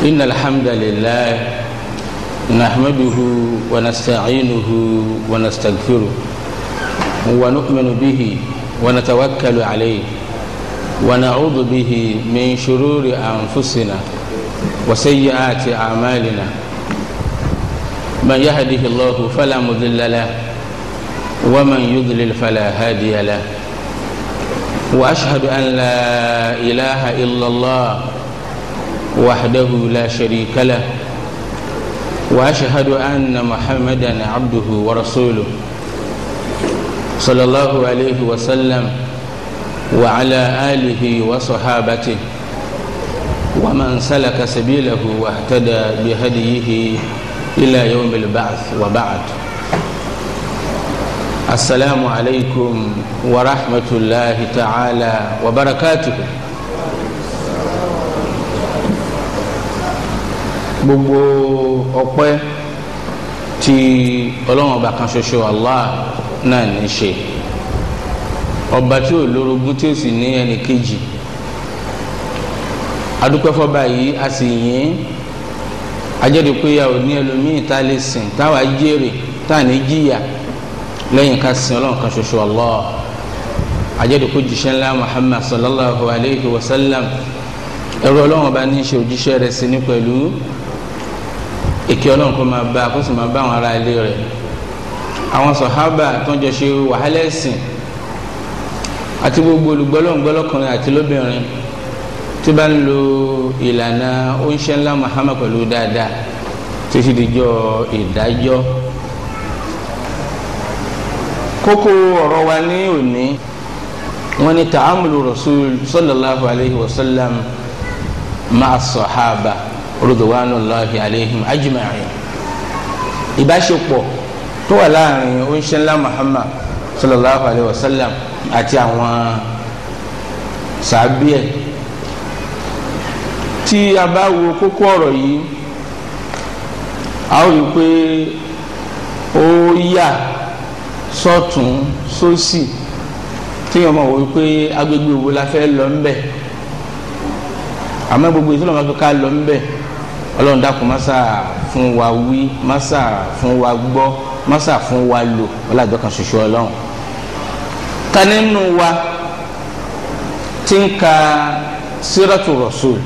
إن الحمد لله نحمده ونستعينه ونستغفره ونؤمن به ونتوكل عليه ونعوذ به من شرور أنفسنا وسيئات أعمالنا. من يهده الله فلا مضل له ومن يضلل فلا هادي له. وأشهد أن لا إله إلا الله وحده لا شريك له. وأشهد أن محمدا عبده ورسوله صلى الله عليه وسلم وعلى آله وصحابته ومن سلك سبيله واهتدى بهديه إلى يوم البعث. وبعد، السلام عليكم ورحمة الله تعالى وبركاته. gbogbo ọpẹ́ tí Ọlọ́run ọba kan ṣoṣo Allah náà ní ṣe, ọba tí ò lórogún tí ó sì ní ẹnì kejì. adúpẹ́ fọ́ba yìí a sì yìn, ajẹ́rìí pé a ò ní ẹlòmíì tá a lè sìn táwa jèrè tá a ní jìyà lẹ́yìn ká sìn Ọlọ́run kan ṣoṣo Allah. ajẹ́rìí pé jíṣẹ́ ńlá Muhammad sallallahu alayhi wa sallam ẹrú Ọlọ́run ọba ní ṣe òjíṣẹ́ rẹ̀ sí ní pẹ̀lú ìkẹ́ Ọlọ́run kó máa bá kó sì máa bá àwọn ará ilé rẹ̀, àwọn sàhábà tó ń jọ ṣe wàhálà ẹ̀sìn, àti gbogbo olùgbọ́lọ́ngbọ́ lọ́kùnrin àti lóbìnrin tí bá ń lo ìlànà oníṣẹ́ ńlá Muhammad pẹ̀lú dáadáa títí dijọ́ ìdájọ́. kókó ọ̀rọ̀ wa ní òní wọ́n ní ta'amulu rasul sallallahu alayhi wa sallam ma'a sahaba ridwanullahi alayhim ajma'in. ìbáṣepọ̀ tó wà láàrin oníṣẹ́ ńlá Muhammad sallallahu alayhi wa sallam àti àwọn sàbíẹ̀. tí a bá wo kókó ọ̀rọ̀ yìí a ó rí pé ó yà sọ́tún sósì tí wọ́n mọ̀ wọ́n pé agbègbè wo la fẹ́ lọ ńbẹ̀, àmọ́ gbogbo ìṣẹ́lẹ̀ máa fi ká lọ ńbẹ̀. Ọlọ́run dákun másà fún wa wí, másà fún wa gbọ́, másà fún wa lò ọlọ́dọ̀ kan ṣoṣo Ọlọ́run. ta nínú wa tí ń ka sírátù Rasul,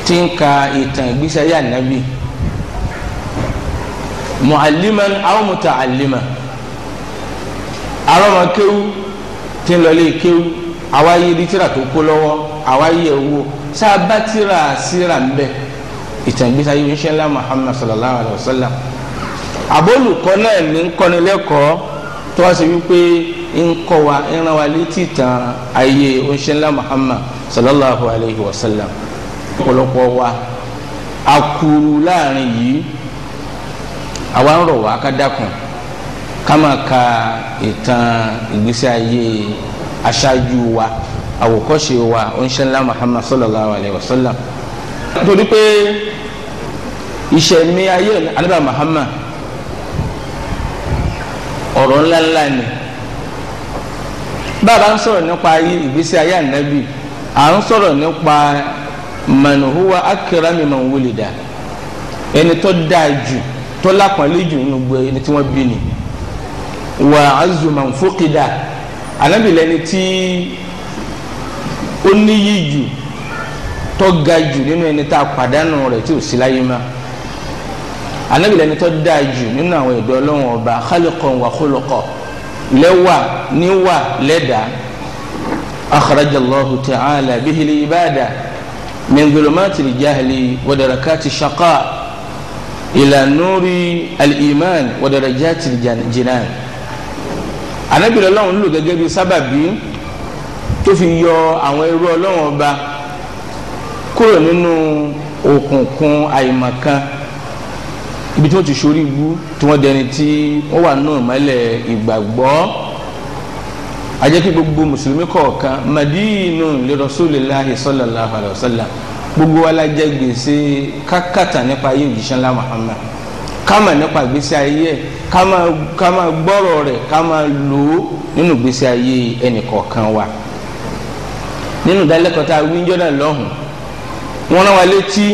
tí ń ka ìtàn ìgbésí ayé ànábì, mu'alliman aw muta'alliman, arọ́mọkéwú tí ń lọlé kéwú, àwa yé di tíra tó kó lọ́wọ́, àwa yé owó sábà tíra síra ń bẹ ìtàn ìgbésí ayé oníṣẹ́ ńlá Muhammad sallallahu alayhi wa sallam. àbólùkọ́ náà ní ń kọ́ni lẹ́kọ̀ọ́ tó wá sí wípé ń kọ́ wa ń rán wa létí ìtàn ayé oníṣẹ́ ńlá Muhammad sallallahu alayhi wa sallam. ọ̀pọ̀lọpọ̀ wa akuru láàrin yìí, àwa ń rọ̀ wá ká dákun ká máa ka ìtàn ìgbésí ayé aṣáájú wa, àwòkọ́ṣe wa oníṣẹ́ ńlá Muhammad sallallahu alayhi wa sallam. nítorí pé ìṣẹ̀mí ayé ànábì Muhammad ọ̀rọ̀ ńláńlá ni. bàbá ń sọ̀rọ̀ nípa ayé ìgbésí ayé ànábì, à ń sọ̀rọ̀ nípa man huwa akrami man wulida, ẹni tó dáa jù tó lápọ̀nlé jù nínú gbogbo ẹni tí wọ́n bí ni. wa azzu man fuqida, ànábì lẹni tí ó níyì jù tó ga jù nínú ẹni tá a pàdánù rẹ̀ tí ò sí láyé má. ànábì lẹni tó dáa jù nínú àwọn ẹ̀dọ́ Ọlọ́run ọba khaliqan wa khuluqan, lẹ́wà níwà lẹ́dàá. akhrajallahu ta'ala bihi al-ibada min dhulumati al-jahli wa darakati ash-shaqa ila nuri al-iman wa darajati al-jinan. ànábì Ọlọ́run lò gẹ́gẹ́ bí sábàbí tó fi yọ àwọn ẹrú Ọlọ́run ọba kúrò nínú òkùnkùn àìmọ̀kan, ibi tí wọ́n ti ṣorí ibú tí wọ́n dẹni tí wọ́n wà nínú ìmọ́lẹ̀ ìgbàgbọ́. ajẹ́ kí gbogbo mùsùlùmí kọ̀ọ̀kan madinu li rasulillahi sallallahu alayhi wa sallam, gbogbo wa la jẹ gbèsè kákàtà nípa ayé òjíṣẹ́ ńlá Muhammad, ká mà nípa ìgbésí ayé, ká máa gbọ́rọ̀ rẹ̀, ká máa lò ó nínú ìgbésí ayé ẹnì kọ̀ọ̀kan wa. nínú ìdálẹ́kọ̀ọ́ tá a wí ń jọ́nà lọ́hùn wọ́n rán wa létí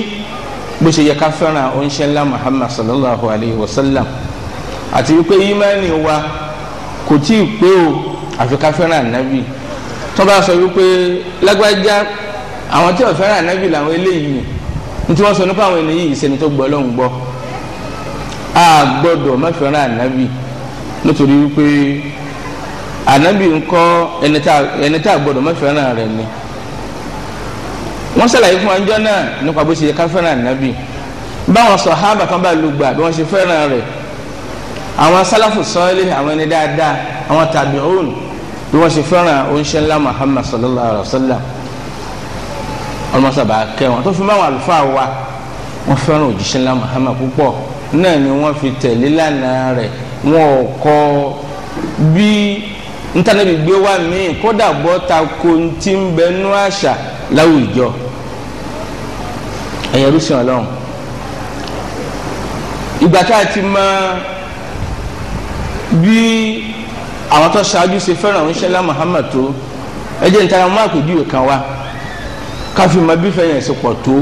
bó ṣe yẹ ká fẹ́ràn oníṣẹ́ ńlá Muhammad sallallahu alayhi wa sallam àti wípé ìmánì wa kò tí ì pé o àfi ká fẹ́ràn ànábì tó bá sọ wípé lágbájá àwọn tí ò fẹ́ràn ànábì làwọn eléyìí ní tí wọ́n sọ nípa àwọn eléyìí ìsẹni tó gbọ́ lọ́hùn gbọ́ a gbọ́dọ̀ má fẹ́ràn ànábì nítorí wípé ànábì ńkọ́ ẹni tá a gbọ́dọ̀ má fẹ́ràn rẹ̀ ni wọ́n ṣàlàyé fún ọjọ́ náà nípa bó ṣe yẹ ká fẹ́ràn ànábì báwọn sàhábà kan bá lù gbà bí wọ́n ṣe fẹ́ràn rẹ̀ àwọn sálàfù sọ́ọ́lì àwọn ẹni dáadáa àwọn tàbíùn bí wọ́n ṣe fẹ́ràn oníṣẹ́ ńlá Muhammad sallallahu alayhi wa sallam ọmọ sábà kẹwọn tó fi báwọn àlùfáà wa wọ́n fẹ́ràn òjíṣẹ́ ńlá Muhammad púpọ̀ náà ni wọ́n fi tẹ̀lé lánàá rẹ̀ wọn ò kọ́ bí ntànàbí gbé wá míì kódà bọ́ ta ko ti ń bẹnu àṣà láwùjọ ẹ̀yẹ rúṣin ọlọ́run ìgbà tá a ti mọ bí àwọn tó ṣáájú ṣe fẹ́ràn oníṣẹ́ ńlá Muhammad tó ẹ jẹ́ níta mú àpèjúwe kan wá káfí mọ bí fẹ́yìn ẹ̀sìn pọ̀ tó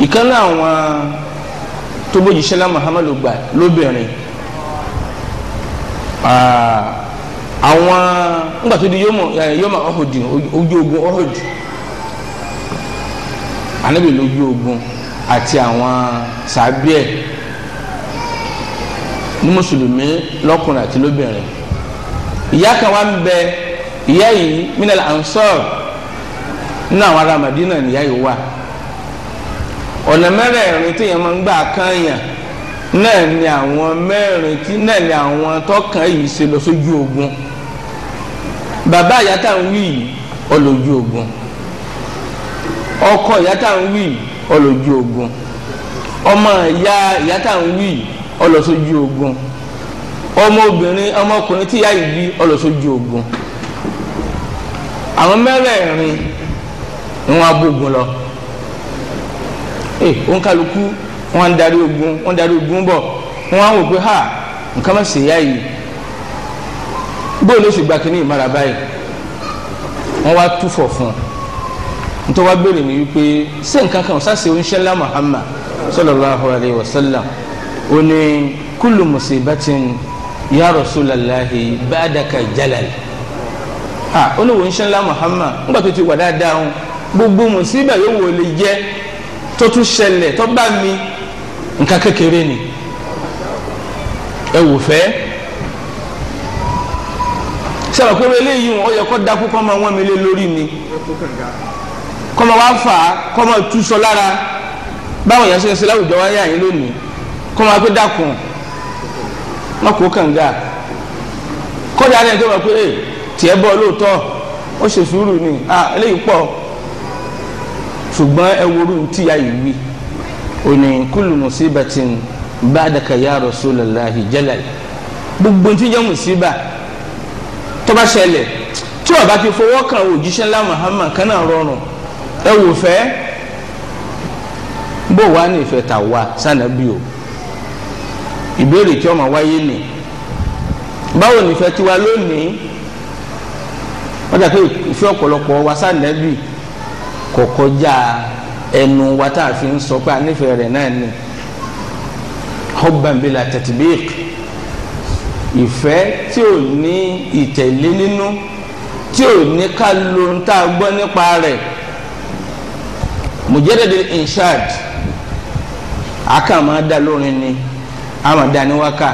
ìkànnì àwọn tó bójúṣẹ́ ńlá Muhammad gbà lóbìnrin àwọn ńgbà tó di yọmọ Uhud ojú ogun Uhud Ànábì lójú ogun àti àwọn sàbíẹ̀ ní mùsùlùmí lọ́kùnrin àti lóbìnrin ìyá kan wá ń bẹ ìyá yìí minal ansar nínú àwọn ará Madina níyà yìí wà ọ̀nà mẹ́rẹ̀ẹ̀rin tí yẹn máa ń gbà kányàn náà ni àwọn mẹ́rin tí náà ni àwọn tọkàn yìí ṣe lọ sójú ogun bàbá ìyá tá à ń wí yìí ọlójú ogun ọkọ ìyá tá à ń wí yìí ọlójú ogun ọmọ ìyá tá à ń wí yìí ọlọsójú ogun ọmọkùnrin tí ìyá yìí bí ọlọsójú ogun àwọn mẹ́rẹ̀ẹ̀rin ni wọ́n abógun lọ òǹkàlùkù wọ́n ń darí ogun bọ̀ wọ́n á wò pé ha nǹkan má ṣe ìyá yìí bóòlù oṣù gba kínní ìmọ̀ra báyìí wọ́n wá túfọ̀ fún un nítorí wá béèrè ní wípé ṣé nǹkan kan ṣáṣe oníṣẹ́ ńlá Muhammad sallallahu alayhi wa sallam ó ní kullu musibatin ya rasulallahi ba'daka jalal ó ní oníṣẹ́ ńlá Muhammad nígbà tó ti wà dáadáa wọn gbogbo mùsíbà yóò wò lè jẹ́ tó tún ṣẹlẹ̀ tó bá mi nǹkan kékeré ni ẹ wò fẹ́ sọ̀rọ̀ pé eléyìí wọn ó yẹ kó dákú kọ́ máa wọ́n mi lé lórí ni kọ́ máa wá fà á kọ́ máa tú sọ lára báwọn èèyàn ṣe ń ṣe láwùjọ wáyé àyín lónìí kọ́ máa pé dákun wọn kò kànga kọ́jà ní ẹni tó máa pé tiẹ̀ bọ́ lóòótọ́ ó ṣe sùúrù ni eléyìí pọ̀ ṣùgbọ́n ẹ worú tí a yìí wí òní kullu musibatin ba'daka ya rasulallahi jalal gbogbo tí jẹ́ mùsíbà tó bá ṣẹlẹ̀ tí wọ́n bá ti fọwọ́ kan òjíṣẹ́ ńlá Muhammad kan náà rọrùn ẹ wò fẹ́ bó wà ní ìfẹ́ tà wá sànàbí o ìbéèrè tí ọmọ wáyé nì báwo ní ìfẹ́ tiwa lónìí wọ́n dà pé ìfẹ́ ọ̀pọ̀lọpọ̀ wa sànàbí kò kọjá ẹnu wa tá a fi ń sọ pé a nífẹ̀ẹ́ rẹ̀ náà ni hubban bila tatbiq ìfẹ́ tí ò ní ìtẹ̀lé nínú tí ò ní ká ló ń tá a gbọ́ nípa rẹ̀ mujarrad al-inshad aka máa dá lórin ni a máa dá ní wákà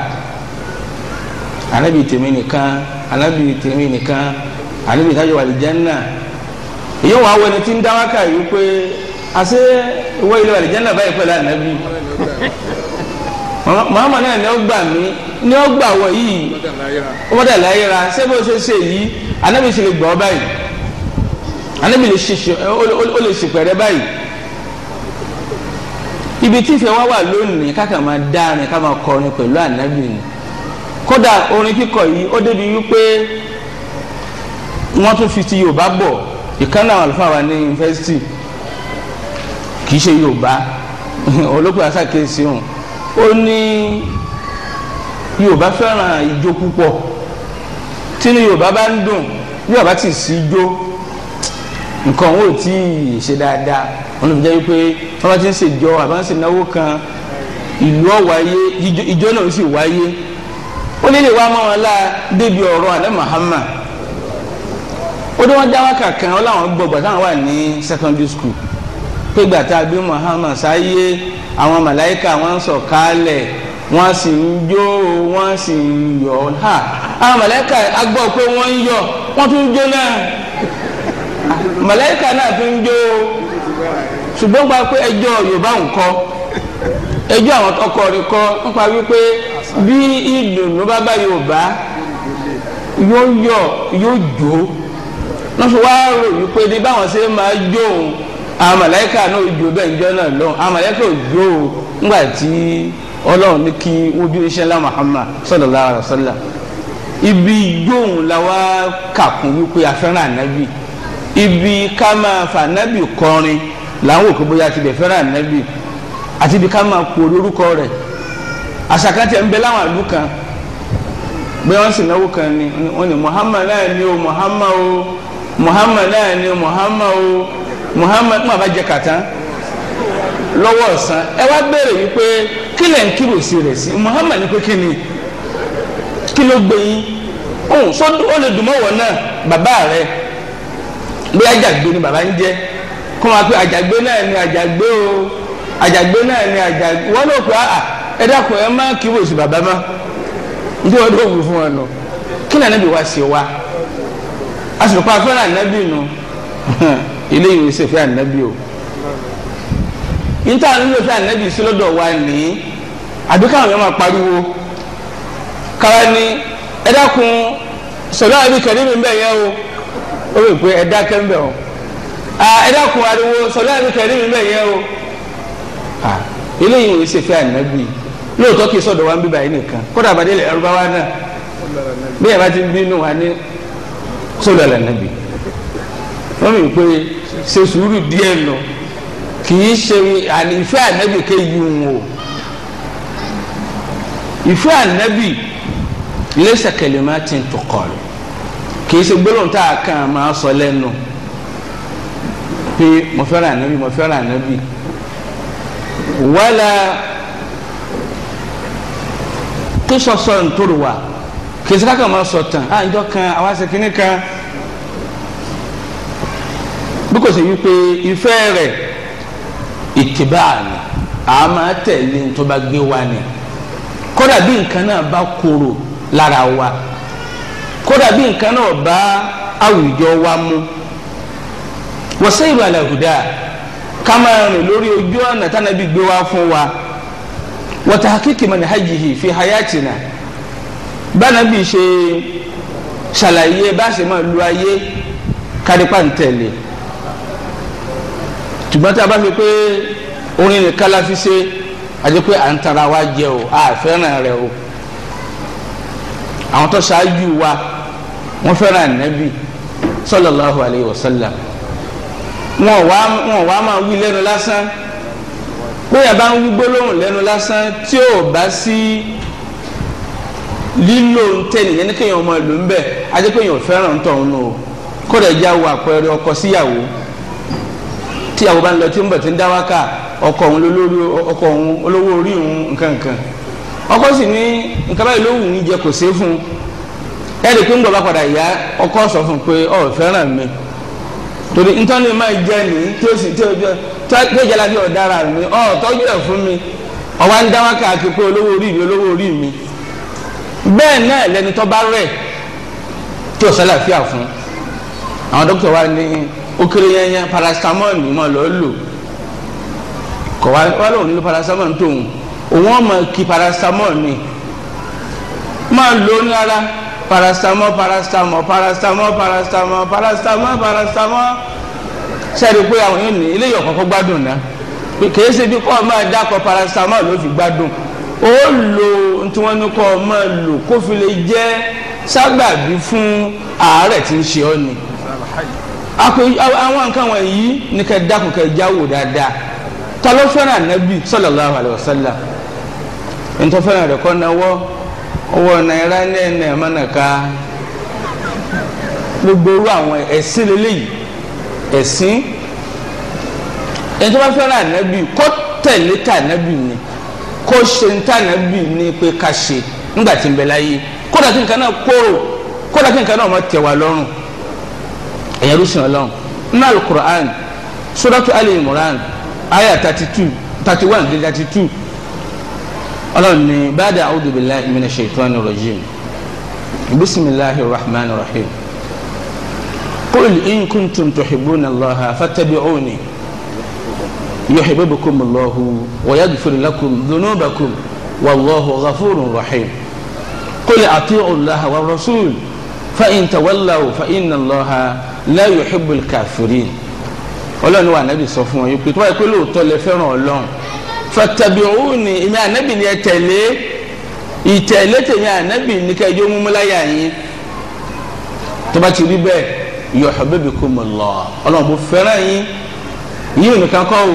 Ànábì tèmi nìkan Ànábì tèmi nìkan Ànábì tájọ wà lìjánná èyí wọn àwọn ẹni tí ń dá wákà yìí pé àṣẹ ìwọ ilé wà lìjánná báyìí pẹ̀lú Ànábì Muhammad náà ni ó gbà mí ni ó gbà wọ yìí ó dà láyé ra ṣé bó ṣe yìí Ànábì ṣe lè gbọ́ báyìí Ànábì lè ṣe pẹ̀rẹ́ báyìí ibi tí ìfẹ́ wá wà lónìí káka máa dárin ká máa kọrin pẹ̀lú Ànábì ni kódà orin kíkọ yìí ó débi wípé wọ́n tún fi ti Yorùbá bọ̀ ìkànnì àwọn àlùfáà wa ní yunifásitì kì í ṣe Yorùbá olókùn àṣàkíyèsí hàn ó ní Yorùbá fẹ́ràn ijó púpọ̀ tí ní Yorùbá bá ń dùn bí Yorùbá ti sí ijó nǹkan wọn ò tí ì ṣe dáadáa wọn ló fi jẹ́ wípé wọ́n bá ti ń ṣèjọ àbá ń ṣe náwó kan ìlú ọ̀wáyé ìjọ náà sì wáyé ó lè wá mọ́ wọn lá débi ọ̀rọ̀ àná Muhammad ó dé wọ́n dá wákà kan ó láwọn gbọ́gbà táwọn wà ní secondary school pé gbà tá a gbé Muhammad sáyé àwọn màláíkà wọ́n ń sọ̀kalẹ̀ wọ́n sì ń jó wọ́n sì ń yọ̀ ha àwọn màláíkà a gbọ́ pé wọ́n ń yọ̀ wọ́n tún ń jó náà màláíkà náà tún ń jó ṣùgbọ́n gba pé ẹjọ́ Yorùbá ń kọ́ ẹjọ́ àwọn tọkọ rẹ̀ kọ́ nípa wípé bí ìdùnnú bá bá Yorùbá yóò yọ̀ yóò jó wọ́n fi wá rò wípé ní báwọn ṣe máa jó òun àwọn màláíkà náà jó bẹ́ẹ̀ njọ́ náà lọ́hùn àwọn màláíkà ò jó o ńgbà tí Ọlọ́run ní kí wọ́n bí iṣẹ́ ńlá Muhammad sallallahu alaihi wasallam ibi jóun la wá kàkún wípé afẹ́ràn ànábì ibi ká máa fa ànábì kọrin làwọn òkú bóyá ti bẹ̀ fẹ́ràn ànábì àti ibi ká máa pò lórúkọ rẹ̀ àṣàkántì ń bẹ láwọn àlù kan bí wọ́n sì náwó kan ni wọ́n ní Muhammad náà ni o Muhammad o Muhammad náà ni o Muhammad o Muhammad má bá jẹ kàtá lọ́wọ́ ọ̀sán ẹ wá béèrè wípé kí lẹ̀ ń kíròsì rẹ̀ sí Muhammad ní pé kí ni kí ló gbé yín òun sọ́dún ó lè dùnmọ́ wọ̀ náà bàbá rẹ̀ bí Àjàgbé ni bàbá ń jẹ́ kó máa pé Àjàgbé náà ni Àjàgbé o Àjàgbé náà ni Àjàgbé wọ́n ló pé ẹ dákun ẹ má kíròsì bàbá má nítorí wọ́n dóògùn fún wọn lọ kí ni ànábì wá sí wa a sì pa afẹ́rẹ́ ànábì nù ilé ìwé ṣèfẹ́ ànábì o níta nílò fẹ́ ànábì sí lọ́dọ̀ wa ní àbí káwọn yẹn máa pariwo káwa ní ẹ dákun sọ̀rọ̀ àbí kẹ́lí mi bẹ́ẹ̀ yẹn o ó rò pé ẹ dákẹ́ ń bẹ̀ o ẹ dákun ariwo sọ̀rọ̀ àbí kẹ́lí mi bẹ́ẹ̀ yẹn o ilé ìwé ṣèfẹ́ ànábì lóòótọ́ kì í sọ̀dọ̀ wa ń bíbá yìí nìkan kódà àbádé ilẹ̀ Yorùbá náà bí ẹ̀ bá ti bínú wa ní sọ̀rọ̀ ànábì wọ́n mi pé ṣe sùúrù díẹ̀ lọ kì í ṣe ìfẹ́ ànábì kéyìí ń wò ìfẹ́ ànábì laysa kalimatin tuqal kì í ṣe gbólóhùn tá a kàn máa sọ lẹ́nu pé mo fẹ́ràn ànábì mo fẹ́ràn ànábì wala qisas turwa kì í ṣe kákan máa sọ tán àjọ kan àwọn aṣèkínní kan bí kò sí wípé ìfẹ́ rẹ̀ ìtìbáà ni a máa tẹ̀lé tó bá gbé wa ni kódà bí nǹkan náà bá korò lára wa kódà bí nǹkan náà bá àwùjọ wa mú wasayru ala huda ká máa rìn lórí ojú ọ̀nà tánàbí gbé wa fún wa wa tahqiqi manhajihi fi hayatina bánàbí ṣe ṣàlàyé bá ṣe máa lu ayé kárípà ń tẹ̀lé ṣùgbọ́n tí a bá fi pé orin nìkan la fi ṣe àti pé à ń tara wa jẹ o a fẹ́ràn rẹ o àwọn tó ṣáájú wa wọ́n fẹ́ràn ànábì sallallahu alayhi wa sallam wọn wá máa wí lẹ́nu lásán bóyá bá ń wí gbólóhùn lẹ́nu lásán tí ò bá sí lílo ntẹnìyẹn ní kéèyàn ọmọ ìlú ń bẹ àti pé èèyàn fẹ́ràn ń tọ̀hún o kó rẹ̀ já wo àpẹẹrẹ ọkọ síyàwó tíyàwó bá ń lọ tí ń bọ̀ tí ń dá wákà ọkọ òun olówó orí òun nǹkan ọkọ sì ní nǹkan báyìí ló wù ní jẹ kò sí fún un ẹ̀rì pé ń gbọ́ bá padà yá ọkọ sọ fún un pé ọ̀ fẹ́ràn mi torí ntọ́ni máa jẹ ní tí ó jẹ́ láti ọ̀dára mi ọ̀ tọ́jú ẹ̀ fún mi ọ̀wá ń dá wákà kí pé olówó orí mi bẹ́ẹ̀ náà lẹni tó bá rẹ̀ tí ò sálàáfíà fún àwọn dókítà wa ní ó kéré yẹnyẹn paracetamol ni mo lọ lò kọ wá lóun nílò paracetamol tóun òun ọmọ kí paracetamol ni máa lò ó ní ara paracetamol sẹ́ẹ̀rì pé àwọn yóò ní eléyìí ọ̀kọ̀ọ̀kọ̀ gbádùn náà kìí ṣe bí kọ́ máa dákọ̀ paracetamol ló fi gbádùn ó lò tí wọ́n ní kọ́ máa lò kó fi lè jẹ́ sábàbí fún àárẹ̀ tí ń ṣe ọ́ ni àwọn nǹkan wọ̀nyí ní kẹ́ dákun kẹ́ jáwò dáadáa ta ló fẹ́ràn ànábì sallallahu alaihi wasallam ntọ́ fẹ́ràn rẹ̀ kọ́ náwó owó náírà ní ẹ̀nà ẹ̀mánàká gbogbo orú àwọn ẹ̀sìn lélẹ́yìí ẹ̀sìn ẹni tó bá fẹ́ràn ànábì kó tẹ̀lé tà ànábì ni kó ṣe ń tà ànábì ni pé ká ṣe nígbà tí ń bẹ láyé kódà kí nǹkan náà kóró kódà kí nǹkan náà má tẹ̀ wá lọ́rùn ẹ̀yẹ rúṣin ọlọ́run nínú alukur'an suratu ali imran aya 31-32 ọlọ́run ní ba'da a'udhu billahi minash shaitanir rajim bismillahir rahmanir rahim qul in kuntum tuhibbuna allaha fattabi'uni yuhibbukum allahu wa yaghfir lakum dhunubakum wallahu ghafurur rahim qul ati'u allaha war rasul fa in tawallaw fa inna allaha la yuhibbul kafirin ọlọ́run wa ànábì sọ fún wọn yìí pé tó wáyé pé lóòótọ́ lẹ fẹ́ràn ọlọ́run fattabi'uni èmi ànábì ni ẹ tẹ̀lé ìtẹ̀lé tèmi ànábì ní kẹjọ múmúláyà yín tó bá ti rí bẹ́ẹ̀ yuhibbukumullah ọlọ́run bó fẹ́ràn yín yín nìkan kọ́ o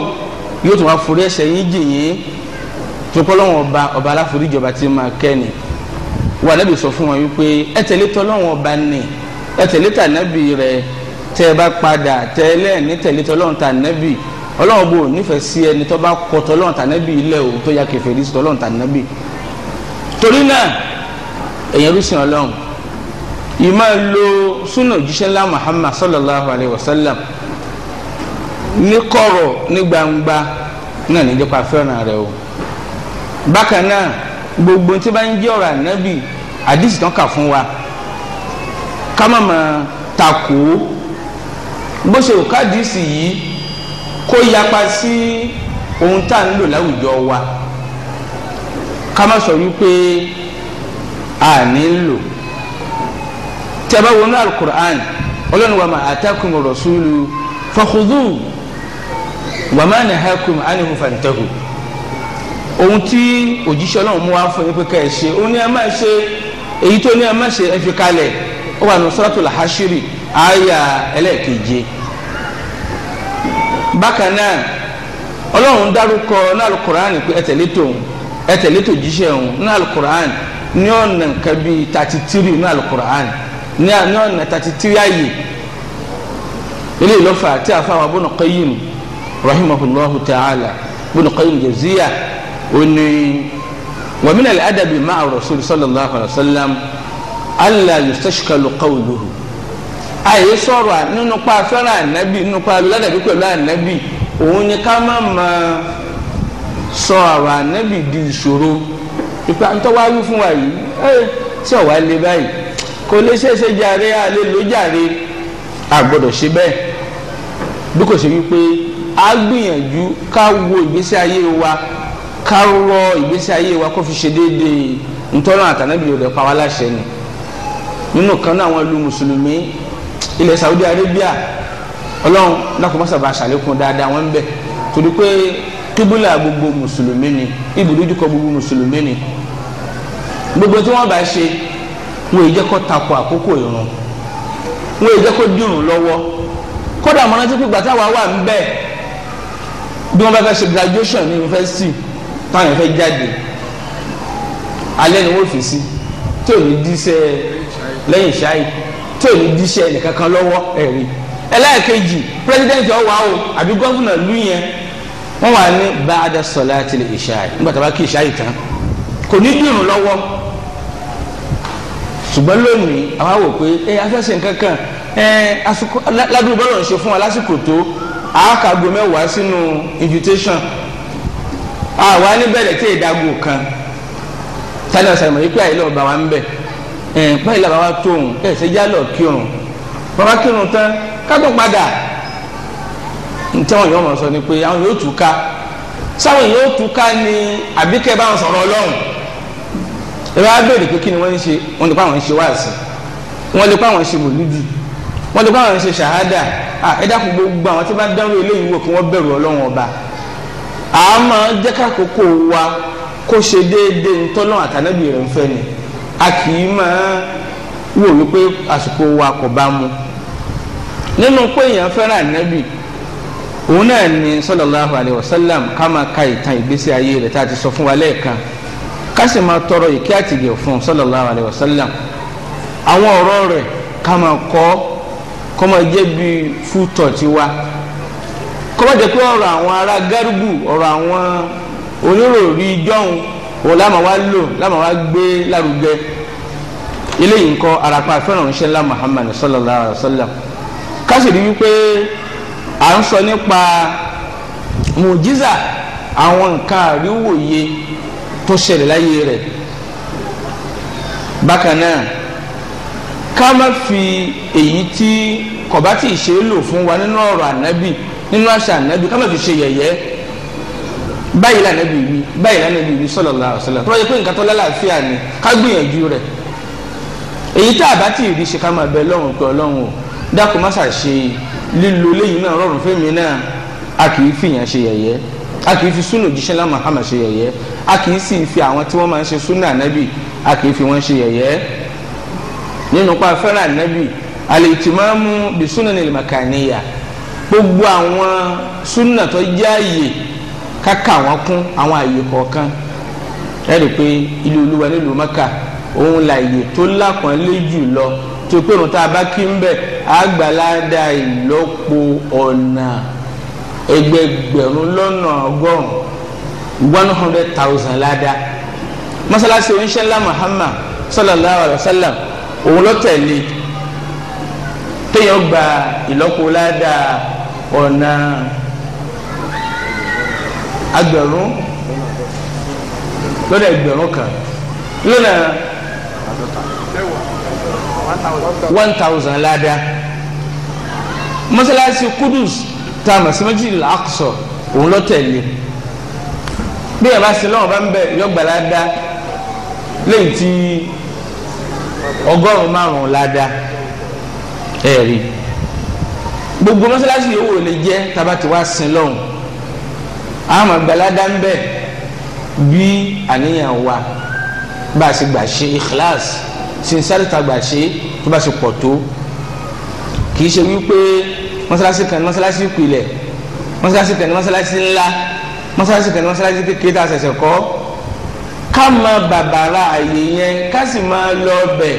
yóò tún wá forí ẹ̀ṣẹ̀ yín jì yín tó kọ́ lọ́wọ́ ọba aláforíjọba tí máa kẹ́ni wa ànábì sọ fún wọn yìí pé ẹ tẹ̀lé tọ́lọ́wọ́ ọba ní ẹ tẹ̀lé tànábì rẹ̀ tẹ́ ẹ bá padà tẹ́lẹ̀ ní tẹ̀lé tọ́lọ́run tànábì ọlọ́run bò nífẹ̀ẹ́ sí ẹni tó bá kọ tọ́lọ́run tànábì ilẹ̀ o tó ya kèfèrí sí tọ́lọ́run tànábì torí náà ẹ̀yẹn rúṣin ọlọ́run ìmọ̀ lo súnà òjíṣẹ́ ńlá Muhammad sallallahu alayhi wa sallam ní kọ̀rọ̀ ní gbangba náà ní nípa fẹ́ràn rẹ̀ o bákan náà gbogbo tí bá ń jẹ́ ọ̀rọ̀ ànábì àdìsí tán kà fún wa ká má máa takò bó ṣe ò kádìsí yìí kó yapa sí ohun tá à ń lò láwùjọ wa ká má sọ wípé a ní lò tí a bá wọnú alukur'an ọlọ́run wa ma atakum rasulu fakhudhu wa ma nahakum anhu fantahu ohun tí òjíṣẹ́ ọlọ́run mú wá fún yín pé ká ẹ ṣe ó ní ẹ má ṣe èyí tó ní ẹ má ṣe ẹ fi kalẹ̀ ó wà ní suratul hashiri àyà ẹlẹ́ẹ̀keje bákan náà ọlọ́run dárúkọ ní alukur'an pé ẹ tẹ̀lé tó jíṣẹ́ òun ní alukur'an ní ọ̀nà nǹkan bíi 33 ní alukur'an ní ọ̀nà 33 ayé ilé ìlọ́fà tí a fáwọn Ibn Qayyim rahimahullahu ta'ala Ibn Qayyim Jawziyya oni wa min al-adabi ma'a rasul sallallahu alaihi wasallam alla yustashkalu qawluhu ayé sọ̀rọ̀ nínú pa fẹ́ràn ànábì nínú pa ládàbí pẹ̀lú ànábì òun ni ká má máa sọ ọ̀rọ̀ ànábì di ìṣòro ipa ń tọ́wá wí fún wa yìí tí ọ̀wá lé báyìí kò lè ṣeéṣe jàre àlè ló jàre àgbọ̀dọ̀ ṣe bẹ́ẹ̀ bí kò ṣe wípé a gbìyànjú ká wo ìgbésí ayé wa ká rọ ìgbésí ayé wa kó fi ṣe déédéé ntọ́nà àtànábì rẹ̀ pa wá láṣẹ ni nínú kan náà àwọn ìlú mùsùlùmí ilẹ̀ Saudi Arabia ọlọ́run lákòmọ́sàbà ṣàlékún dáadáa wọn ń bẹ̀ torí pé kíbúlà gbogbo mùsùlùmí ni ibùdójúkọ gbogbo mùsùlùmí ni gbogbo tí wọ́n bá ṣe wọ́n èyí jẹ́ kó takò àkókò ìrun wọ́n èyí jẹ́ kó dùrùn lọ́wọ́ kódà mọ́ná tí pípa táwa wà ń bẹ̀ bí wọ́n bá fẹ́ ṣe graduation ní yunifásitì táwọn yẹn fẹ́ jáde alẹ́ ni wọ́n fi sí tí ò ní díṣẹ́ lẹ́yìn ṣáì tí ò ní díṣẹ́ nìkankan lọ́wọ́ ẹ̀rí ẹlẹ́ẹ̀kejì pírẹsidẹ́ntì ọ̀wá o àbí gọ́fúnà lù yẹn wọ́n wà ní ba'da salati al-isha nígbà tí a bá kí ìṣáì tán kò ní dùrùn lọ́wọ́ ṣùgbọ́n lónìí àwa wò pé afẹ́sẹ̀ nǹkankan ládùúgbò bọ́lọ̀ ń ṣe fún wa lásìkò tó àákàgbo mẹ́wàá sínú invitation àwa níbẹ̀rẹ̀ tí ìdágò kan tani ọ̀sán ìmọ̀ yìí pé àyè lọ́ọ́ bá wa ń bẹ̀ báyìí làbá wa tóun ṣe já lọ kírun bàbá kírun tán kágbó padà ntí àwọn yóò mọ̀ sọ ni pé àwọn yóò tú ká sáwọn yóò tú ká ni àbíkẹ́ báwọn sọ̀rọ̀ ọlọ́run ìwé abéèrè pé kí ni wọ́n ń ṣe wọ́n lè pa àwọn ń ṣe wáàsí wọ́n lè pa àwọn ń ṣe mòlúdì wọ́n lè pa àwọn ń ṣe ṣàhádà ẹ dákun gbogbo àwọn tí bá dánwó eléyìí wò kí wọ́n bẹ̀rù ọlọ́run ọba àmọ́ jẹ́ kákòókò wa kó ṣe déédéé ntọ́lọ́ àtànábì rẹ̀ ń fẹ́ ni a kì í máa wò wípé àsìkò wa kò bá mu nínú pé èèyàn fẹ́ràn ànábì òun náà ni sallallahu alayhi wa sallam ká máa ka ìtàn ìgbésí ayé rẹ̀ tá a ti sọ fún wa lẹ́ẹ̀kan ká sì máa tọrọ ìkẹ́ àtìgẹ̀ fún sallallahu alayhi wa sallam àwọn ọ̀rọ̀ rẹ̀ ká máa kọ́ kó máa jẹ́ bí fútọ̀ tiwa kó má jẹ́ pé ọ̀rọ̀ àwọn ará gárùbù ọ̀rọ̀ àwọn oníròrí jọ́hún òun láàmà wá lò láàmà wá gbé lárugẹ eléyìí nǹkan arapa fẹ́ràn ìṣẹ́ ńlá Muhammad sallallahu alaihi wa sallam kásìrí wípé à ń sọ nípa mùjíza àwọn nǹkan àríwòye tó ṣẹlẹ̀ láyé rẹ̀ bákan náà ká má fi èyí tí kọ̀bá tí ì ṣe é lò fún wa nínú ọ̀rọ̀ ànábì nínú àṣà ànábì ká má fi ṣe yẹ̀yẹ́ báyìí lànàbì wí báyìí lànàbì wí sallallahu alaihi wasallam tó yẹ pé nǹkan tó lálàáfíà ni ká gbìyànjú rẹ̀ èyí tá a bá tí ì rí ṣe ká máa bẹ lọ́rùn pé ọlọ́run o dákun má ṣàṣe lílo léyìn náà rọrùn fẹ́mi náà a kì í fìyàn ṣe yẹ̀yẹ́ a kì í fi súnà òjíṣẹ́ lá Muhammad ṣe yẹ̀yẹ́ a kì í sì fi àwọn tí wọ́n máa ń ṣe súnà ànábì a kì í fi wọ́n ṣe yẹ̀yẹ́ nínú pa fẹ́ràn ànábì al-ihtimamu bi sunanil makaniyya gbogbo àwọn súnà tó jẹ́ àyè káka wọn kún àwọn àyè kọ̀ọ̀kan ẹ rí i pé ilé olúwa nílùú Mẹ́kà òun là àyè tó lápọ̀nlé jù lọ tó pé òun tá a bá kí ń bẹ̀ àgbàládà ìlọ́po ọ̀nà ẹgbẹgbẹ̀rún lọ́nà ọgọ́rùn-ún 100,000 ládàá mọ́sálásí oníṣẹ́ ńlá Muhammad sallallahu alaihi wa sallam òun ló tẹ̀lé téèyàn gba ìlọ́po ládàá ọ̀nà agbẹ̀rún lọ́nà ẹgbẹ̀rún kan lọ́nà 1,000 ládàá mọ́sálásí Kudus tá a mọ̀ sí Masjidil Aqsa òun ló tẹ̀lé bí ẹ̀ bá sin lọ́wọ́ bá ń bẹ̀ yọgbà ládàá lẹ́yìn tí 500 ládàá ẹ̀rí gbogbo mọ́sálásí yòówó lè jẹ́ tábà tí wàá sin lọ́wọ́ àmọ́ gbalada ń bẹ bí àníyàn wa bá a ṣe gbà ṣe ikhlas sincerity gbà ṣe tó bá ṣe pọ̀ tó kì í ṣe wípé mọ́sálásí kan ní mọ́sálásí ìpìlẹ̀ mọ́sálásí kan ní mọ́sálásí ńlá mọ́sálásí kan ní mọ́sálásí kékeré tá a ṣẹ̀ṣẹ̀ kọ́ ká máa bàbàrà àyè yẹn ká sì máa lọ bẹ̀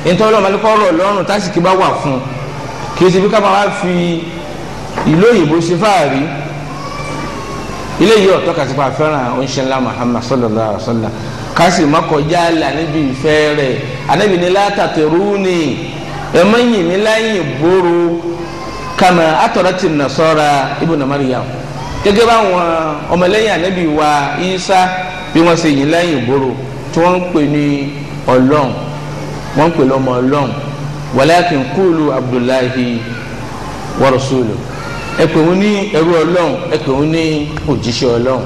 nítorí ọlọ́run máa ní kọ́ ọ̀rọ̀ lọ́rùn tásìkí bá wà fún un kì í ṣe bí ká máa wá fi ìlú òyìnbó ṣe fáàrí ilé yìí ọ̀tọ́ kàti pa fẹ́ràn oníṣẹ́ ńlá Muhammad sallallahu alaihi wa sallam kásì má kọjá là níbi ìfẹ́ rẹ̀ anábì ní la tatruni ẹ má yìn mí láyìn bóró kama atọ̀rọ̀tì nasara ibn Maryam gẹ́gẹ́ báwọn ọmọlẹ́yìn anábì wa Isa bí wọ́n ṣe yìn láyìn bóró tí wọ́n ń pè ní ọlọ́run wọ́n ń pè lọ́mọ ọlọ́run walakin qulu Abdullahi wa rasuluhu ẹ pè wọ́n ní ẹrú ọlọ́run ẹ pè wọ́n ní òjíṣẹ́ ọlọ́run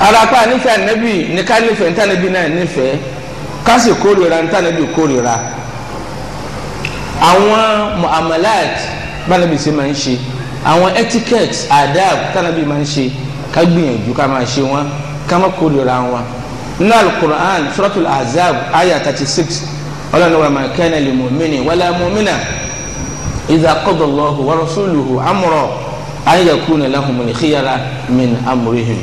arapa nífẹ̀ẹ́ ànábì ní ká nífẹ̀ẹ́ ntànábì náà nífẹ̀ẹ́ ká sì kórìíra ntànábì kórìíra àwọn muamalat bánabi ṣe máa ń ṣe àwọn etiquette adab tànábì máa ń ṣe ká gbìyànjú ká máa ṣe wọn ká má kórìíra wọn nínú alukur'an suratul azab ayah 36 ọlọ́run wa ma kana lil mu'mini wala mu'mina idha qada Allahu wa rasuluhu amra an yakuna lahumul khiyara min amrihim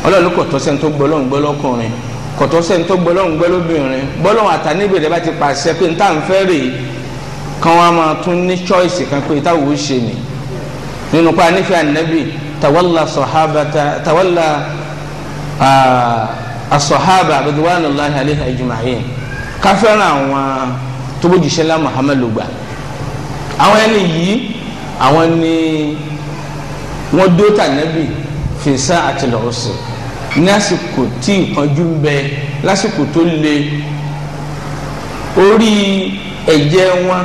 ọlọ́run kò tọ́ sẹ́ni tó gbọ́lọ́hún gbọ́ lọ́kùnrin kò tọ́ sẹ́ni tó gbọ́lọ́hún gbọ́ lóbìnrin gbọ́lọ́hún àtàníbè rẹ̀ bá ti pàṣẹ pé níta ń fẹ́ rè kàn wọ́n á máa tún ní choice kan pé táwọn ò ṣe ni nínú pa nífẹ̀ẹ́ ànábì tawalla as-sahaba ridwanullahi alayhim ajma'in káfẹ́ràn àwọn tó bójúṣe lá Muhammad ló gbà àwọn ẹni yìí àwọn ni wọ́n dó tànábì fi sa'atil usr ní àsìkò tí ìpọ́njú ń bẹ lásìkò tó le orí ẹ̀jẹ̀ wọn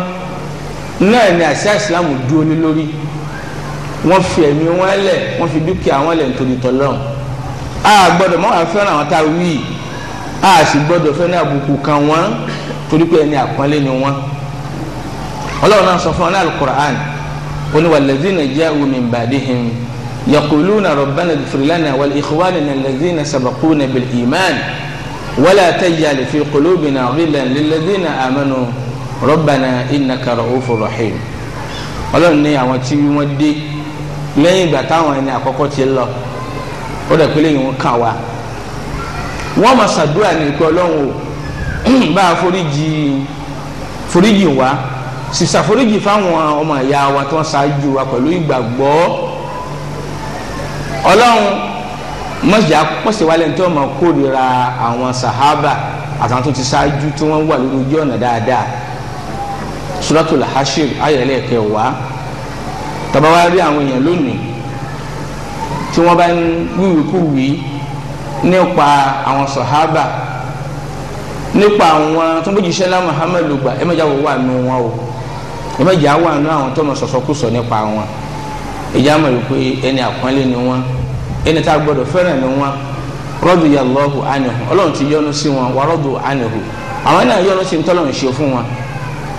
náà ni àṣà ìsìlámù dúró ní lórí wọ́n fi ẹ̀mí wọn lẹ̀ wọ́n fi dúkìá wọn lẹ̀ nítorí tọ́lọ́run a gbọ́dọ̀ mọ́ àfẹ́ràn àwọn tá a wí a sì gbọ́dọ̀ fẹ́ ní àbùkù kan wọ́n torí pé ẹni àpọ́nlé ni wọ́n ọlọ́run náà sọ fún wọn ní al-Qur'an ó ní walladhina ja'u min ba'dihim yaquluna rabbana ighfir lana wa li ikhwanina alladhina sabaquna bil iman wa la taj'al fi qulubina ghillan lilladhina amanu rabbana innaka ra'ufur rahim ọlọ́run ní àwọn tí wọ́n dé lẹ́yìn ìgbà táwọn ẹni àkọ́kọ́ ti lọ ó dẹ̀ pé lẹ́yìn wọn kàn wá wọ́n máa ṣàdúrà ní ìpè ọlọ́run o bá a foríjì wá sì ṣàforíjì fáwọn ọmọ ìyá wa tó ń ṣáájú wa pẹ̀lú ìgbàgbọ́ ọlọ́run mọ̀sẹ̀ wálé tó máa kórìíra àwọn sàhábà àtàwọn tó ti ṣáájú tí wọ́n wà lórí ojú ọ̀nà dáadáa. Suratul Hashir ayẹlẹ kẹwàá tàbá wá rí àwọn èèyàn lónìí tí wọ́n bá ń wíwìkúwì nípa àwọn sàhábà nípa àwọn tó ń bójú iṣẹ́ lá Muhammad lùgbà ẹ mẹ́jà wà nù wọn o ẹ mẹ́jà wà nù àwọn tó ń sọ̀sọ́kùsọ nípa wọn ìjà mọ̀ wípé ẹni àpọ́nlé ni wọn ẹni tá a gbọ́dọ̀ fẹ́ràn ni wọn radiyallahu anhu ọlọ́run ti yọ́nú sí wọn wa radu anhu àwọn náà yọ́nú sí ntọ́lọ́run ṣe fún wọn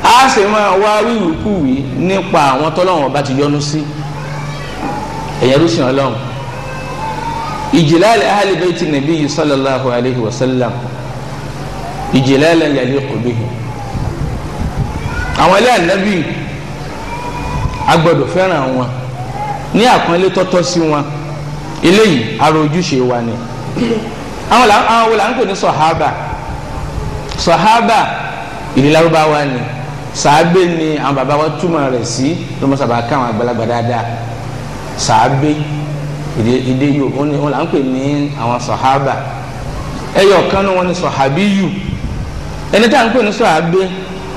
a sì máa wá wíwìkúwì nípa àwọn tọ́lọ́run ọba ti yọ́nú sí ẹ̀yẹ́rú sí ọlọ́run ijlal ahli bayti nabiyyi sallallahu alayhi wa sallam ijlalan yaliqu bihi àwọn ilé ànábì agbọ́dọ̀ fẹ́ràn wọn ní àpọ́nlé tọ́tọ́ sí wọn eléyìí ara ojúṣe wa ni àwọn wòlá ń pè ní sọ̀hábà ìdí Lárúbáwá ni sàábé ni àwọn bàbá wa túmọ̀ rẹ̀ sí lọ́mọ́sàbà káwọn àgbàlagbà dáadáa sàábé ìdí yóò wọn là ń pè ní àwọn sọ̀hábà ẹyọ kan náà wọn ni sọ̀hábíyù ẹni tá à ń pè ní sọ̀hábé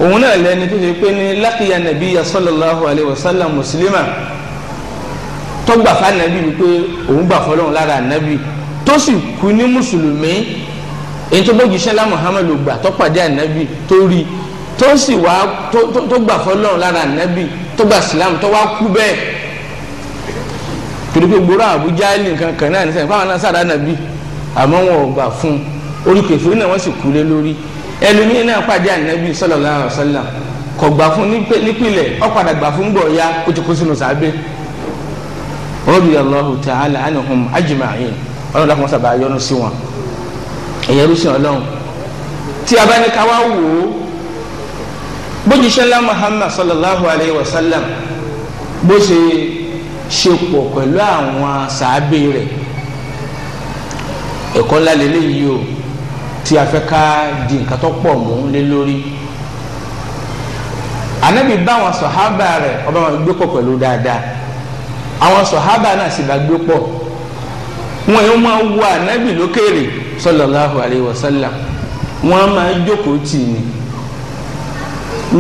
òun náà lẹni tó ṣe pé ní laqiya nabiyya sallallahu alayhi wa sallam muslima tó gbà fún anabi wípé òun gbà fọlọ́run lára anabi tó sì kú ní mùsùlùmí èyí tó bójú sẹ́lá Muhammadu gbà tó pàdé anabi tó rí tó sì wá tó gbà fọlọ́run lára anabi tó gbà sílámù tó wá kú bẹ́ẹ̀ torí pé gbòòrò Àbújá lè nǹkan kan náà nísìnyí fáwọn náà sára anabi àmọ́ wọn ò gbà fún orí kẹfìrí náà wọ́n sì kú lé lórí ẹlòmíín náà pàdé anabi sallallahu alaihi wasallam kò gbà fún nípìnlẹ̀ ó padà gbà fún gbọ̀ọ́yá ó ti kó sínú sàábé radiyallahu ta'ala anhum ajma'in ọlọ́run dákun sábà yọ́nú sí wọn ẹ̀yẹ rúṣin ọlọ́run tí a bá ní ká wá wò ó bójúṣe ńlá Muhammad sallallahu alayhi wa sallam bó ṣe pọ̀ pẹ̀lú àwọn sàábé rẹ̀ ẹ̀kọ́ ńlá lélẹ́yìí o tí a fẹ́ ká di nǹkan tó pọ̀ mú lé lórí Ànábì bá àwọn sàhábà rẹ̀ ọba wọn gbé pọ̀ pẹ̀lú dáadáa àwọn sọ̀hábà náà sì bá gbé pọ̀ wọn yóò máa wo ànábì lókèrè sallallahu alayhi wa sallam wọn máa jókòó tì ní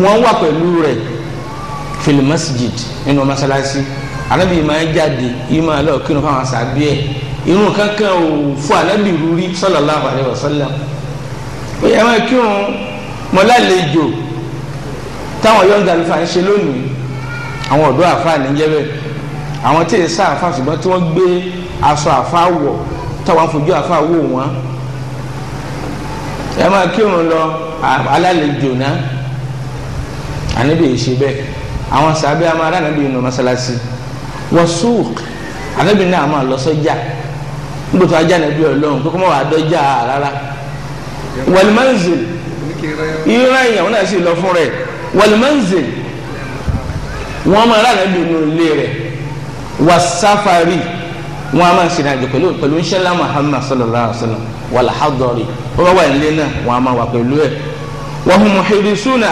wọn wà pẹ̀lú rẹ̀ fil masjid nínú masalasi ànábì máa jáde yìí máa lọ kírun fáwọn sàbí ẹ̀ irun kankan ò fún ànábì rúrí sallallahu alayhi wa sallam ó yẹ máa kírun mọ́lálejò táwọn yọ̀ǹda ló fà ń ṣe lónìí àwọn ọ̀dọ́ àfáà níjẹ́ bẹ́ẹ̀ àwọn tí èsà àfa ṣùgbọ́n tí wọ́n gbé aṣọ àfa wọ̀ táwọn afojú àfa wò wọ́n ẹ máa kírun lọ alálejò náà ànábì yìí ṣe bẹ́ẹ̀ àwọn sàbẹ̀ àmọ́ ará ànábì yìí nù mọ́sálásí wọ́n súùk ànábì náà máa lọ sọ́jà nígbà tó ajá ànábì ọlọ́run kókó mọ́ wàá dọ́jà rárá wal manzil ìran ìyàwó náà sì lọ fún rẹ̀ wal manzil wọ́n máa rà ànábì nù ilé rẹ̀ wasafari wọn a máa ṣe ìrìnàjò pẹ̀lú ńṣẹ́lá Muhammad sallallahu alaihi wa sallam wàlhádọ́rì wọ́n bá wà nílé náà wọn a máa wà pẹ̀lú ẹ̀ wa hum harisuna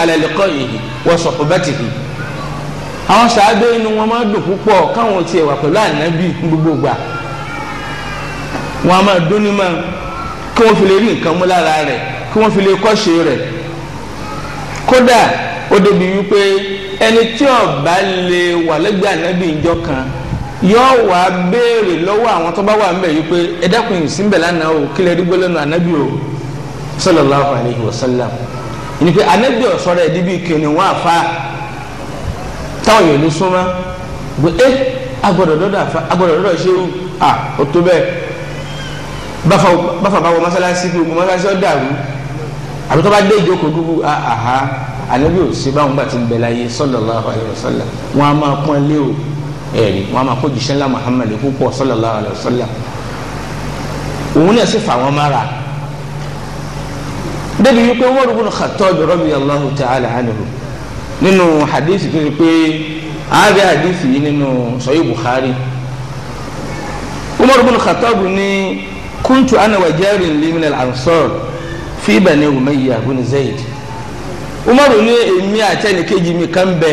ala liqa'ihi wa suhbatihi àwọn sàábé inú wọn máa dùn púpọ̀ káwọn tiẹ̀ wà pẹ̀lú ànábì gbogbo gbà wọn a máa dúnní máa kí wọ́n fi lè rí nǹkan mú lára rẹ̀ kí wọ́n fi lè kọ́ṣe rẹ̀ kódà ó débi wípé ẹni tí ó bá lè wà lẹ́gbẹ̀ẹ́ ànábì ìjọ kan yóò wá béèrè lọ́wọ́ àwọn tó bá wà ńbẹ̀ yìí pé ẹ dákun yìí sí ńbẹ̀ lánàá o kí lè rí gbọ́ lẹ́nu ànábì o sallallahu alayhi wa sallam ìní pé ànábì ọ̀sọ́rọ̀ ẹ̀dí bíi kìnìún wọn àfa táwọn yòó ní súnmọ́ gbé agbọ́dọ̀ dọ́dọ̀ ṣéwù ó tó bẹ́ẹ̀ báfa bá wọ mọ́sálásí gbogbo mọ́sálásí ó dàrú àbí tó bá dé ìjókòó dúró anabi ò sí báwọn gbà tí ń bẹ láyé sallallahu alayhi wa sallam wọn a máa pọ́n lé o ẹ̀rí wọn a máa kó jíṣẹ́ ńlá Muhammad púpọ̀ sallallahu alayhi wa sallam òun náà sì fà wọ́n mára débi wípé Umar ibn Khattab radiyallahu ta'ala anhu nínú hadith tó ti pé ààrẹ hadith yìí nínú Sahih Bukhari Umar ibn Khattab ní kuntu ana wa jarin li min al-ansar fi Bani Umayyah ibn Zayd Umaru ní èmi àti ẹnìkejì mi kan bẹ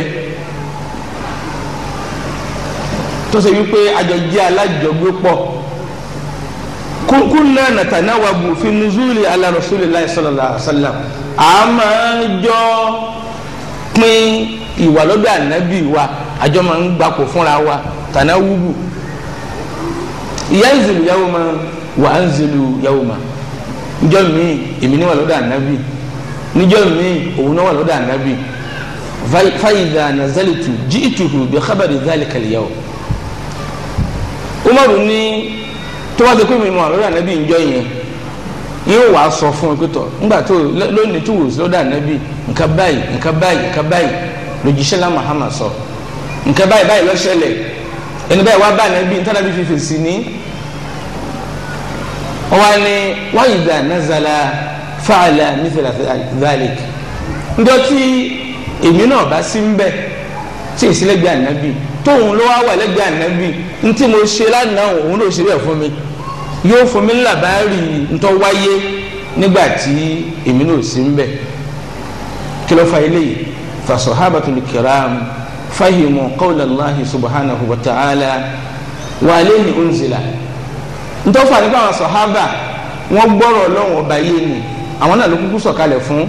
tó ṣe wípé àjọjẹ alájọgbé pọ̀ kunna natanawabu fi nuzuli ala rasulillahi sallallahu alaihi wasallam a máa jọ pín ìwà lọ́dọ̀ ànábì wa àjọ máa ń gbapò fúnra wa tanawubu yanzilu yawma wa anzilu yawma níjọ́ mi èmi ni wà lọ́dọ̀ ànábì níjọ́ mi òun náà wà lọ́dọ̀ ànábì fa idha nazaltu ji'tuhu bi khabari dhalika al-yawm. Umaru ní tó wá ṣe pé mi mọ àlọ́dọ̀ ànábì níjọ́ yẹn yóò wá sọ fún un pé tọ̀ nígbà tó lónìí tó wò sí lọ́dọ̀ ànábì nǹkan báyìí nǹkan báyìí nǹkan báyìí lójíṣẹ́ lá Muhammad sọ nǹkan báyìí báyìí ló ṣẹlẹ̀ ẹni báyìí wá bá ànábì ntànàbí fífi sí ní. wọ́n ní wa idha nazala fa'ala mithla dhalik njọ́ tí èmi náà bá sí ń bẹ̀ tí èsì lẹ́gbẹ̀ẹ́ ànábì tóun ló wá wà lẹ́gbẹ̀ẹ́ ànábì ntí mo ṣe lánàá òun ló ṣe bẹ́ẹ̀ fún mi yóò fún mi lábàárì ntọ́ wáyé nígbà tí èmi náà sí ń bẹ̀ kí ló fa eléyìí fa sahabatul kiram fahimu qawla Allahi subhanahu wa ta'ala wa alayhi unzila ntọ́ fà nípa àwọn sahaba wọ́n gbọ́rọ̀ Ọlọ́run ọba yé ni àwọn náà ló kúkú sọ̀kalẹ̀ fún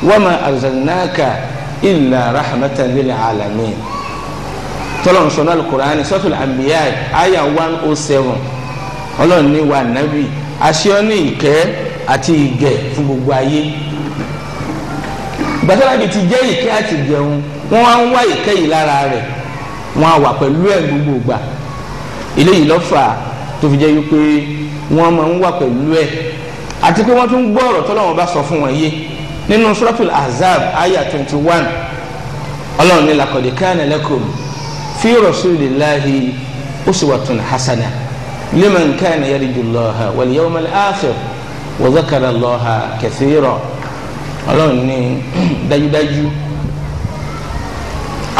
wa ma arsalnaka illa rahmatan lil alamin tọ́lọ̀ nsọ̀nà al-Qur'ani suratul Anbiya aya 107 Ọlọ́run ní wa nàbì aṣọ ní ìkẹ́ àti ìgẹ̀ fún gbogbo ayé gbàtàlá bi ti jẹ́ ìkẹ́ àti ìgẹ̀hún wọ́n wá ń wá ìkẹ́ yìí lára rẹ̀ wọ́n á wà pẹ̀lú ẹ̀ gbogbo gbà eléyìí lọ́fà tó fi jẹ́ wípé wọ́n máa ń wà pẹ̀lú ẹ̀ àti pé wọ́n tún gbọ́ ọ̀rọ̀ tọ́lọ́run bá sọ fún wọn yé nínú suratul Ahzab aya 21 Ọlọ́run ní laqad kana lakum fi rasulillahi uswatun hasana liman kana yarju Allaha wal yawmal akhir wa dhakara Allaha kathira. Ọlọ́run ní dájúdájú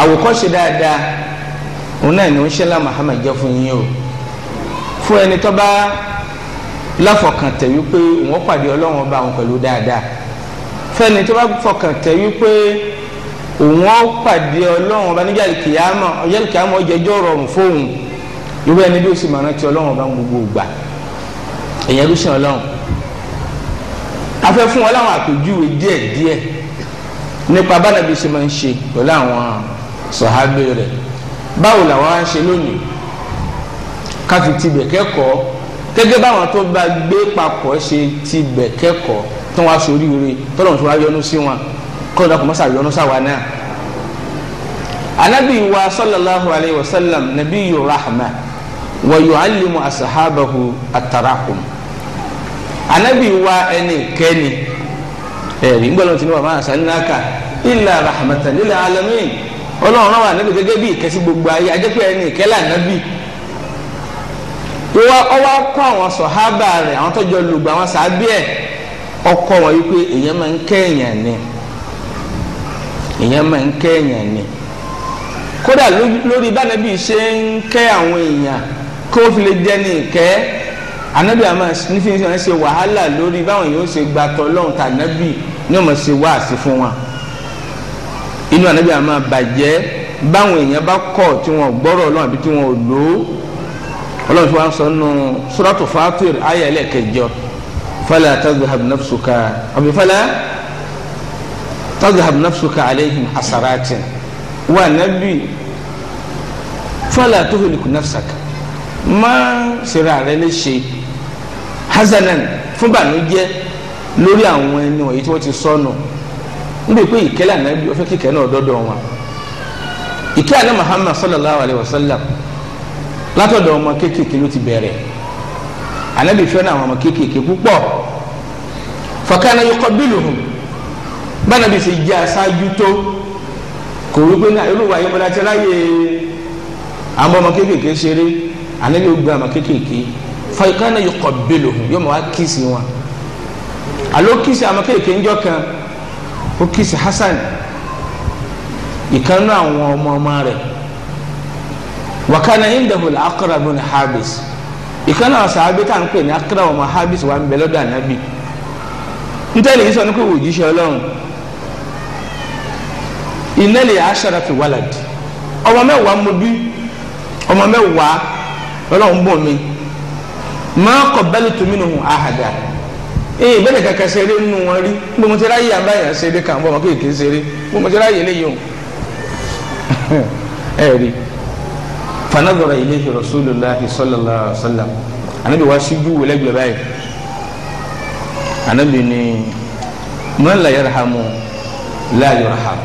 àwòkọ́ṣe dáadáa òun náà ní ó ń ṣẹlá Muhammad jẹ́ fún yín o fún ẹni tó bá láfọkàntẹ̀ wípé òun pàdé Ọlọ́run ọba òun pẹ̀lú dáadáa fẹ́ni tó bá fọkàntẹ̀ wípé òun pàdé Ọlọ́run ọba níjà kìyàmọ̀ ọjọ́ kìyàmọ̀ ọjọ́jọ́ rọrùn fóun irú ẹni bí ó sì máa rántí Ọlọ́run ọba gbogbo gbà èèyàn ló ṣàn Ọlọ́run afẹ́ fún wọn láwọn àpèjúwe díẹ̀ nípa bánàbí ṣe máa ń ṣe pẹ̀lú àwọn sọ̀hábì rẹ̀ báwo làwọn á ń ṣe lónìí káfí tibẹ̀ kẹ́kọ̀ọ́ gẹ́gẹ́ báwọn tó bá gbé papọ̀ ṣe tibẹ̀ kẹ́kọ̀ọ́ tó wá sórí ire tọ́lọ́run tó wá yọ́nú sí wọn kọ́ ọ̀dà kò mọ́sà yọ́nú sáwa náà. anabi wa sallallahu alayhi wa sallam nabiyyu rahma wa yu'allimu asahabahu at-tarahum anabi wa ẹni kẹni ẹ̀rí ngbọ́dọ̀ tí ni wà máa sàlínàkà illa rahmatan lil alamin Ọlọ́run wà níbi gẹ́gẹ́ bí ìkẹ́sí gbogbo ayé ajẹ́pẹ́ ẹni ìkẹ́lẹ́ ànábì ọwọ́ kọ́ àwọn sọ̀hábà rẹ̀ àwọn tọ́jọ́ lùgbà àwọn sàábì ẹ̀ ọkọ̀ wọn yìí pé èèyàn máa ń kẹ́yàn ni kódà lórí bánàbí ṣe ń kẹ́ àwọn èèyàn kó fi lè jẹ́ ní ìkẹ́ anabi ama nífi wọn ṣe wàhálà lórí báwọn yóò ṣe gba tọlọ́run tà nábì ní ọmọ ṣe wáàsí fún wọn inú anabi ama bàjẹ́ báwọn èèyàn bá kọ̀ tí wọn gbọ́rọ̀ Ọlọ́run àbí tí wọn ò lò ó Ọlọ́run tí wọn sọ nù suratu Fatir ayé ẹlẹ́kẹjọ fala tadhhab nafsuka alayhim hasaratin wa nabi fala tuhlik nafsaka má ṣera rẹ léṣe hazanan fún bànújẹ́ lórí àwọn ẹni wọ̀nyí tí wọ́n ti sọnù níbi pé ìkẹ́lẹ́ ànábì ó fẹ́ kíkẹ́ náà dọ́dọ̀ wọn ìkẹ́ àná Muhammad sallallahu alayhi wa sallam látọ̀dọ̀ ọmọ kéékèèké ló ti bẹ̀rẹ̀ ànábì fẹ́ náà àwọn ọmọ kéékèèké púpọ̀ fakana yuqabbiluhum bánabi sì jẹ́ aṣáájú tó kò wípé náà olúwa yẹn bọ́lá ti ráyè àwọn ọmọ kéékèèké ṣeré anabi o gba ama kékèké fakana yuqabbiluhum yóò máa wá kíìsì wọn alo kíìsì ama kékèké ńjọ́ kan ó kíìsì Hasan ìkànnì àwọn ọmọ rẹ̀ wa kana indahu al-Aqra' ibn Habis ìkànnì àwọn sàábé tá à ń pè ní Aqra' ọmọ Habis wà ń bẹ lọ́dọ̀ anabi ntẹ́lẹ̀ yìí sọ ní pé òjíṣẹ́ Ọlọ́run inna li 10 walad ọmọ mẹ́wàá mo bí ọmọ mẹ́wàá Ọlọ́run bùn mi ma qabbaltu minhu ahada bẹ́ẹ̀ kankan ṣeré nínú wọn rí bó mo ti ráyè àbáyà ṣeré kan bọ́ ọmọ kéèké ṣeré bó mo ti ráyè léyìí o rí fanadara ilayhi rasulullahi sallallahu alaihi wasallam anabi wa ṣíjú wò lẹ́gbẹ̀ẹ́ báyìí anabi ni man la yarhamu la yurham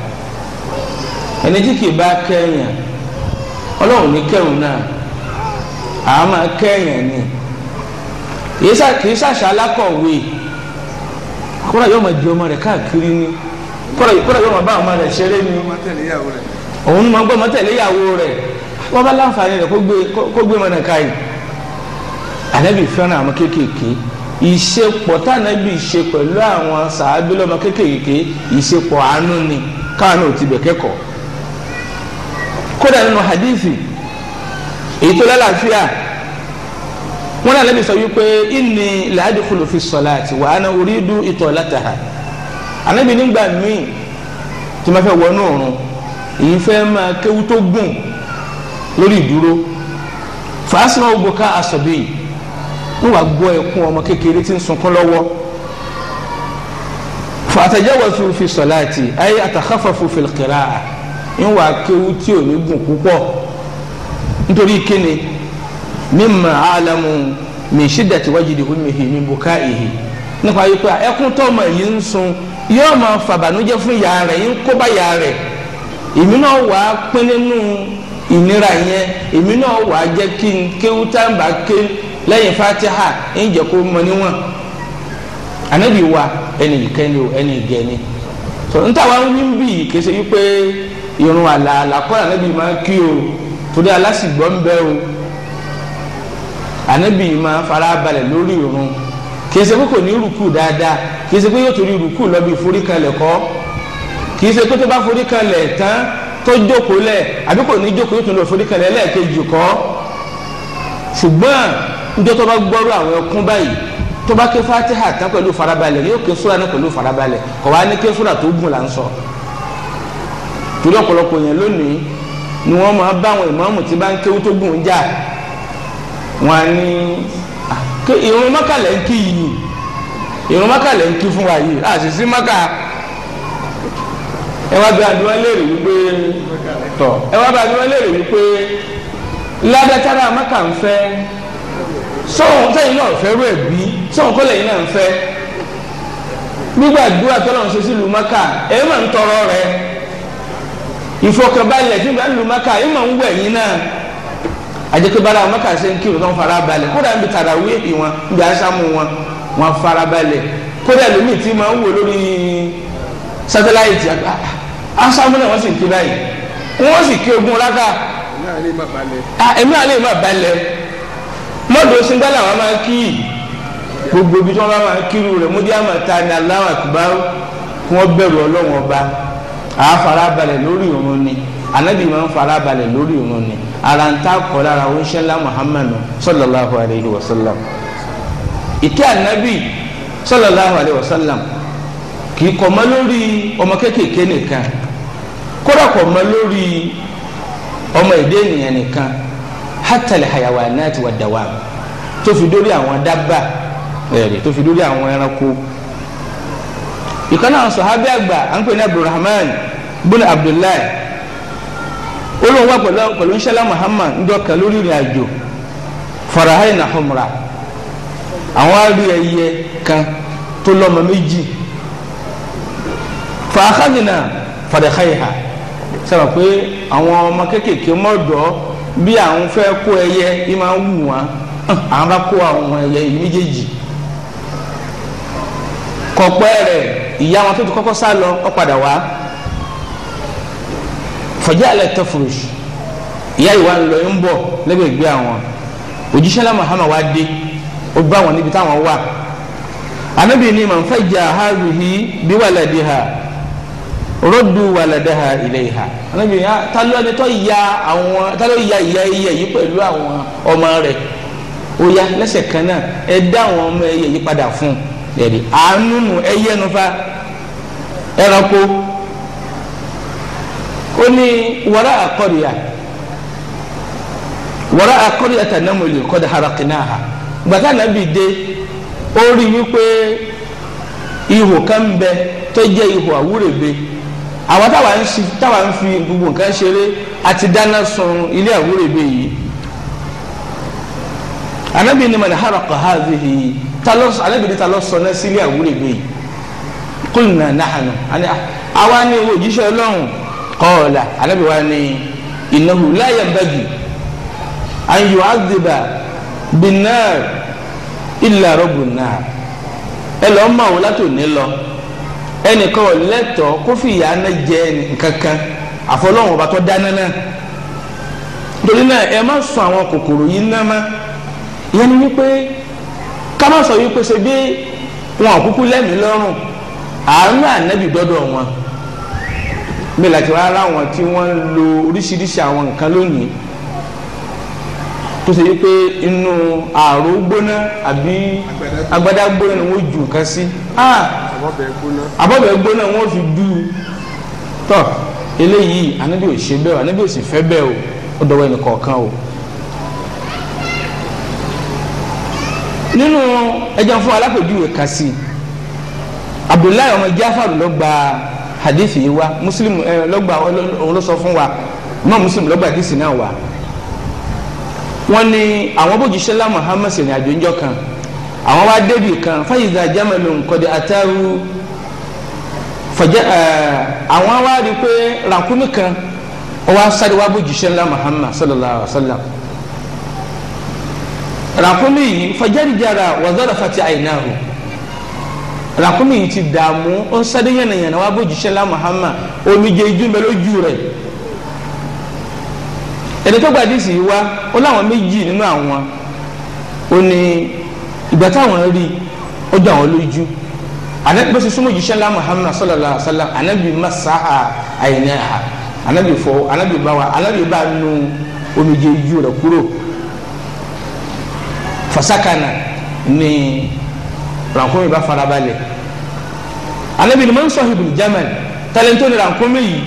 ẹni tí kì í bá kẹ́yìn Ọlọ́run ní kẹ́hùn náà àá máa kẹ́yìn ni kì í ṣàṣà alákọ̀wé kóra yóò máa di ọmọ rẹ̀ káàkiri ni kóra yóò máa bá ọmọ rẹ̀ ṣeré ni òun ni máa gbọ́ ọmọ tẹ̀lé ìyàwó rẹ̀ wọ́n bá láǹfààní rẹ̀ kó gbé ọmọ náà káyìí. Ànábì fẹ́ràn àwọn kéékèèké ìṣepọ̀ tànàbì ṣe pẹ̀lú àwọn sàábé lọ́mọ kéékèèké ìṣepọ̀ àánú ni káwọn náà ti bẹ̀ kẹ́kọ̀ọ́. Kódà nínú hadithi èyí tó lálàáfíà wọn náà Ànábì sọ wípé inni la adkhulu fi salati wa ana uridu italataha. Ànábì nígbà míì tí ma fẹ́ wọnú ọ̀run èyí fẹ́ máa kéwú tó gùn lórí ìdúró fàásìmọ ògbóká àsọbí wọn wà gbọ́ ẹkún ọmọ kékeré tí ń sunkún lọ́wọ́ fàtàjáwàsù fi salati ayé àtàkàfàfù fil qira'a ń wà kéwú tí ò ní gùn púpọ̀ nítorí kíni mimma a'lamu min shiddati wajdi ummihi min bukaihi nípa yìí pé ẹkún tọmọ yìí ń sun yóò máa fàbànújẹ́ fún ìyá rẹ̀ yín kó bá ìyá rẹ̀ èmi náà wà á pín nínú ìnira yẹn èmi náà wà á jẹ́ kí n kéwú tàǹbà ké lẹ́yìn Fatiha ń jẹ́ kó mọ níwọ̀n. Ànábì wa ẹni ìkẹ́ni o ẹni ìgẹ́ni so n táwa ń wí bí kése wípé irun àlàálà kọ́ Ànábì máa kí o torí alásìgbọ́ ń bẹ́ o Ànábì máa fara balẹ̀ lórí irun kése pé kò ní rúkú dáadáa kése pé yóò torí rúkú lọ bí foríkalẹ̀ kọ́ kése pé tó bá foríkalẹ̀ tán tó jókòó lẹ̀ àbí kò ní jókòó yóò tún lọ foríkalẹ̀ lẹ́ẹ̀kejì kọ́ ṣùgbọ́n njẹ́ tó bá gbọ́rọ̀ àwọn ẹkún báyìí tó bá ké Fatiha tán pẹ̀lú farabalẹ̀ yóò ké sura náà pẹ̀lú farabalẹ̀ kò wá ní ké sura tó gùn là ń sọ torí ọ̀pọ̀lọpọ̀ yẹn lónìí ni wọ́n máa bá àwọn ìmáàmù tí bá ń kéwú tó gùn jà wọ́n á ní ìrun mọ́kàlẹ̀ ń kí yìí ìrun mọ́kàlẹ̀ ń kí fún wa yìí àṣìṣe mọ́kà ẹ wá bí adúlọ́ léèrè wípé tọ̀ ẹ wá bí adúlọ́ léèrè wípé ládàtàrà mọ́kà ń fẹ́ sọ́wọ́n tẹ́yìn náà fẹ́ rú ẹ̀bí sọ́wọ́n kọ́lẹ̀ yìí náà ń fẹ́ gbígbàdúrà tọ́lọ́run ṣe sílùú mọ́kà ẹ̀ máa ń tọrọ rẹ̀ ìfọkànbalẹ̀ tí ìlú mọ́kà ẹ̀ máa ń wẹ̀ yín náà àjẹkẹ́bára mọ́kà ṣe ń kírun tó ń fara balẹ̀ kódà ń bi tàràwí wọn ń bi aṣámú wọn fara balẹ̀ kódà lómi tí máa ń wò lórí sátáláìtì aṣámú náà wọ́n sì ń kí báyìí wọ́n sì kí ogun rákà ẹ̀mí àlè má balẹ̀ mọ́dọ̀ sígbàlà wọn máa kí gbogbo ibi tí wọ́n bá máa kírun rẹ̀ mú díàmà ta ni Allahu Akbar kí wọ́n bẹ̀rù Ọlọ́run ọba àá fara balẹ̀ lórí ìrun ni Ànábì máa ń fara balẹ̀ lórí ìrun ni ara ń ta kọ́ lára oníṣẹ́ ńlá Muhammadu sallallahu alayhi wa sallam ìkẹ́ Ànábì sallallahu alayhi wa sallam kì í kọ́ mọ́ lórí ọmọ kéékèèké nìkan kódà kọ́ mọ́ lórí ọmọ èdè ènìyàn nìkan hatta al-hayawanati wad-dawab tó fi dórí àwọn dábà ẹ̀rì tó fi dórí àwọn ẹranko. ìkan náà sọ̀hábí àgbà à ń pè ní Abdulrahman bin Abdullahi olóhùn wà pẹ̀lú ńṣẹ́lá Muhammad ń dọ́ka lórí ìrìn àjò farahayna humra àwọn arí ẹyẹ kan tó lọ́mọ méjì fa akhadna fadakhayha sábà pé àwọn ọmọ kéékèèké mọ́dọ̀ bí àwọn fẹ́ kó ẹyẹ yìí máa ń wù wọ́n àwọn bá kó àwọn ẹyẹ méjèèjì kọ̀pẹ́ rẹ̀ ìyá wọn tó ti kọ́kọ́ sá lọ ó padà wá faja'alat tafrush ìyá ìwà ń lọ ń bọ̀ lẹ́gbẹ̀gbẹ́ àwọn òjíṣẹ́ lá Muhammad wá dé ó bá wọn níbi táwọn wà Ànábì ní man fajja hadhihi biwaladiha rọ́dù waladaha ilayha Ànábì talọ́ni tó ya ìyá ẹyẹ yìí pẹ̀lú àwọn ọmọ rẹ̀ ó yá lẹ́sẹ̀ kan náà ẹ dá àwọn ọmọ ẹyẹ yìí padà fún ẹ̀rí àánú nù ẹyẹ nufa ẹranko ó ní wàrà àkọ́ríyà tànàmùlì kọ́dà harakinaha gbàtà nàbì dé ó rí wípé ihò kan bẹ tó jẹ́ ihò àwúrèbe àwọn táwa ń fi gbogbo nǹkan ṣeré àti dáná sun ilé àwúrèbe yìí anabi ni man haraka hadhihi anabi ni talọ sọnà sí ilé àwúrèbe yìí qulna nahnu àwa ni òjíṣẹ́ Ọlọ́run qala anabi wa ni innahu la yanbaghi an yu'adhiba bin-nar illa rabbun nar ẹ lọ mọ àwọn látò ní lọ ẹnìkan ò lẹ́tọ̀ọ́ kó fi ìyà náà jẹ nǹkankan àfọlọ́wọn ọba tó dáná náà torí náà ẹ má sọ àwọn kòkòrò yìí ná má ìyẹn ni wípé ká má sọ wípé ṣe bí wọn ò kúkú lẹ́mìí lọ́rùn àánú ànábì dọ́dọ̀ wọn bí láti wá ara wọn tí wọ́n ń lo oríṣiríṣi àwọn nǹkan lónìí tó ṣe wípé inú ààrò gbóná àbí agbádá gbóná ni wọ́n ju nǹkan sí abọ́bẹ̀ gbóná wọ́n fi dú tọ́ eléyìí ànábì ò ṣe bẹ́ẹ̀ o ànábì ò sì fẹ́ bẹ́ẹ̀ o ó dọ̀wọ́ ẹnì kọ̀ọ̀kan o. nínú ẹjọ́ fún alápèjúwe kan sí Abdullahi ọmọ Jáfàrù ló gba hadithi yìí wá Muslim ló gba òun ló sọ fún wa mọ́ Muslim ló gba hadithi náà wá wọ́n ní àwọn bójúṣẹ́lá Muhammad sẹ̀ni àjò ńjọ́ kan àwọn wá débì kan fàyíza jamalun kọ́dé àtàrú fàjẹ́ àwọn wá rí pé ràkúnmí kan ó wá sáré wá bójúṣẹ́lá Muhammad sallallahu alaihi wa sallam ràkúnmí yìí fajarijara wàzọ́rọ̀ fati àyìnáhù ràkúnmí yìí ti dààmú ó ń sáré yànnàyànnà wá bójúṣẹ́lá Muhammad omijé ijúmbẹ lójú rẹ̀ ẹni tó gbàdí sí wa ó láwọn méjì nínú àwọn ó ní ìgbà táwọn rí ó dá àwọn lójú anabi bó ṣe súnmọ́ jíṣẹ́ ńlá Muhammad sallallahu alaihi wa sallam anabi masaha àyìnáhà anabi fọ anabi bá nu omijé ijú rẹ̀ kúrò fasakana ni rankumi bá farabalẹ̀ anabi ni man sahibul jamal talento ni rankumi yìí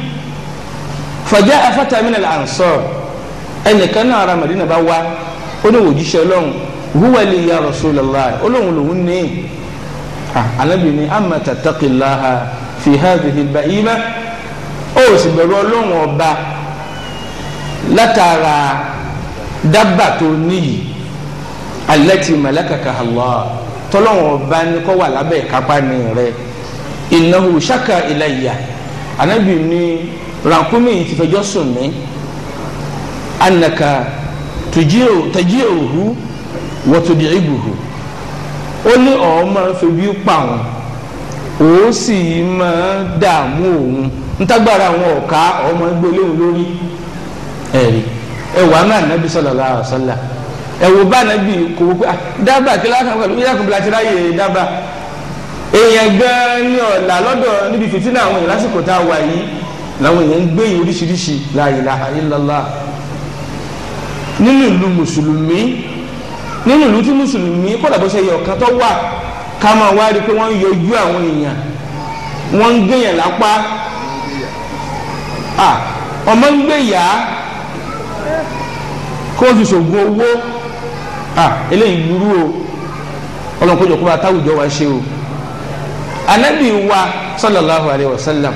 faja'a fata min al-ansar ẹnìkan náà ará Madina bá wá ó ní òjíṣẹ́ Ọlọ́run huwa li ya Rasulullah Ọlọ́run lòun ní anabi ni amma tattaqillaha fi hadhihi al-ba'ima ó sì bẹ̀rù Ọlọ́run ọba látara dábà tó níyì alẹ́tì malakaka Allah tọ́lọ́wọ́n bá ní kọ́ wà lábẹ́ ìkápá ní rẹ̀ innahu shaka ilayya anabi ní rankumi ti fẹjọ́ sùn mí annaka taji'uhu wa tud'ibuhu ó ní ọ̀hún máa ń febi pa wọn ó sì máa dààmú òun ntágbára àwọn ọ̀ka ọmọ ẹgbẹ́ olóhùn lórí ẹ̀rí ẹ̀wà náà nabi sallallahu alaihi wasallam ẹwọ bá nàbí kò wọ pé dábàá kí lákàn pẹ̀lú bí yàgùn bìlà ti ráyè dábàá èèyàn gan ní ọ̀la lọ́dọ̀ níbi fìtínà àwọn èèyàn lásìkò tá a wà yìí làwọn èèyàn ń gbé yìí oríṣiríṣi la ilaha illallah nínú ìlú mùsùlùmí nínú ìlú tí mùsùlùmí kódà bó ṣe yẹ ọ̀kan tó wà ká máa wá rí pé wọ́n ń yọjú àwọn èèyàn wọ́n ń gbéyàn lápá ọmọ ń gbéyà kó o fi ṣògùn owó eléyìí burú o ọlọ́nkójọ kó bá táwùjọ wa ṣe o anabi wa sallallahu alayhi wa sallam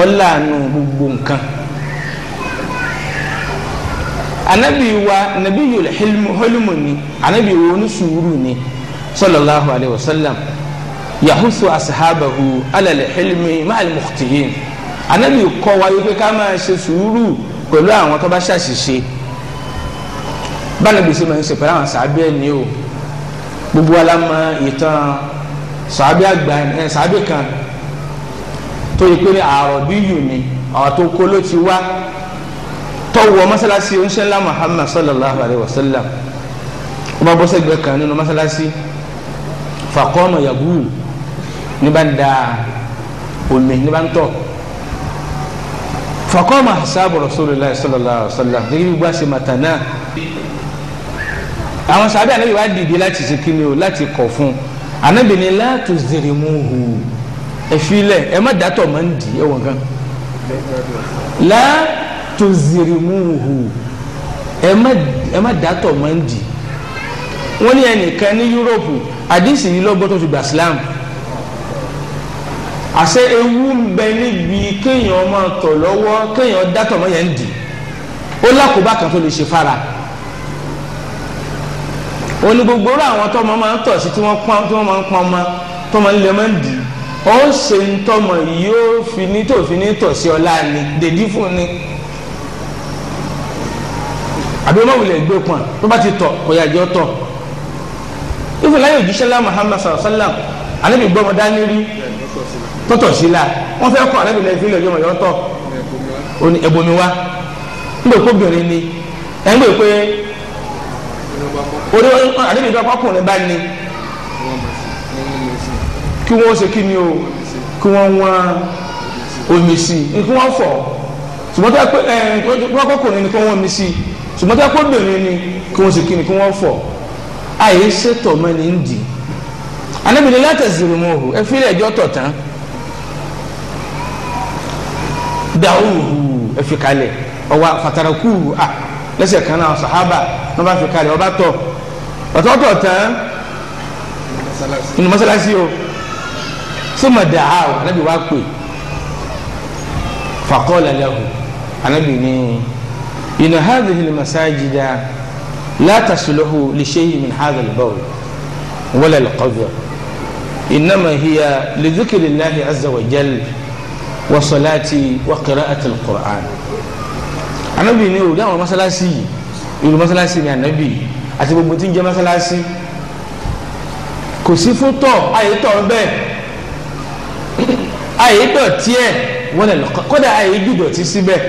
ọlànà gbogbo nǹkan anabi wa nabiyul hilmu ni anabi wo ní sùúrù ni sallallahu alayhi wa sallam yahusu asahabahu alal hilmi ma'al mukhtihin anabi kọ́ wa yìí pé ká máa ṣe sùúrù pẹ̀lú àwọn tó bá ṣàṣìṣe báyìí bísí máa ń ṣe pẹ̀lú àwọn sàábì ẹni o gbogbo alámọ ìtàn sàábì àgbà sàábì kan tó yẹ pé ní àròbí yù ni àwọn tó kó ló ti wá tó wọ mọ́sálásí oníṣẹ́lá Muhammad sallallahu alayhi wa sallam ó bá bọ́ sẹ́gbẹ̀ẹ́ kan nínú mọ́sálásí faqama yabul ní bá ń da omi ní bá ń tọ̀ faqama hasabu rasulillah sallallahu alayhi wa sallam gẹ́gẹ́ bí gbà ṣe màtánà àwọn sàbẹ anabi wa dìde láti sikini o láti kọ̀ fún anabi ni la tuzirimuhu efilẹ ẹ má dàtọ̀ máa ń di ẹwọ̀n kan la tuzirimuhu ẹ má dàtọ̀ máa ń dì wọ́n ní ẹnìkan ní Yúróòpù àdìsí yìí lọ́gbọ́n tó fi gbà Islam àṣẹ ewu ń bẹ níbi kéèyàn máa tọ̀ lọ́wọ́ kéèyàn dàtọ̀ máa yẹn ń dì ó lákòóbá kan tó lè ṣe fara ó ní gbogbo rẹ àwọn tó máa ń tọ̀ sí tí wọ́n máa ń pọn ọmọ tó máa ń lè máa ń dì ó ṣe ń tọmọ yìí ó fi ní tó fi ní tọ̀ sí ọlá ni dèdí fún ni àbí ọmọ wulẹ̀ gbé pọn tó bá ti tọ̀ kò yà jẹ́ tọ̀ ìfún láyé òjíṣẹ́ lá Muhammad sallallahu alaihi wasallam anábì gbọ́mọ dání rí tọ́tọ̀ sí la wọ́n fẹ́ kọ́ anábì lẹ́yìn fílẹ̀ ọjọ́ yọ tọ̀ ó ní ẹ̀bùnmi wá nígbà kó obìnrin ni ẹ̀ ń gbé pé orí anábì ìjọba ọkùnrin bá ní kí wọ́n ṣe kí ni o kí wọ́n wọ́n omi sí i kí wọ́n fọ̀ ṣùgbọ́n tó yẹ pé wọ́n kọ́kùnrin ni kí wọ́n omi sí i ṣùgbọ́n tó yẹ pé obìnrin ni kí wọ́n ṣe kí ni kí wọ́n fọ̀ àyè ṣètò mẹ́ni ń dì Ànábì ní la tazrimuhu ẹ fi ẹjọ́ tọ̀ tán da'uhu ẹ fi kalẹ̀ ọwọ́ fatarakuhu lẹ́sẹ̀ kan náà sàhábà wọ́n bá fi kalẹ̀ ọba tọ̀ ọ̀tọ̀ọ̀tọ̀ tán inú mọ́sálásí o summa da'ahu Ànábì wá pè faqala lahu Ànábì ní inna hadhihi al-masajida لا تصلح لشيء من هذا البول ولا القذر إنما هي لذكر الله عز وجل وصلاة وقراءة القرآن Ànábì ní o dáwọn mọ́sálásí ìlú mọ́sálásí ní Ànábì àti gbogbo tí ń jẹ́ mọ́sálásí kò sí fún tọ̀ àyètọ̀ bẹ́ẹ̀ àyèdọ̀tí ẹ̀ wọ́n lè lọ́kọ́ kódà àyèdọ̀tí síbẹ̀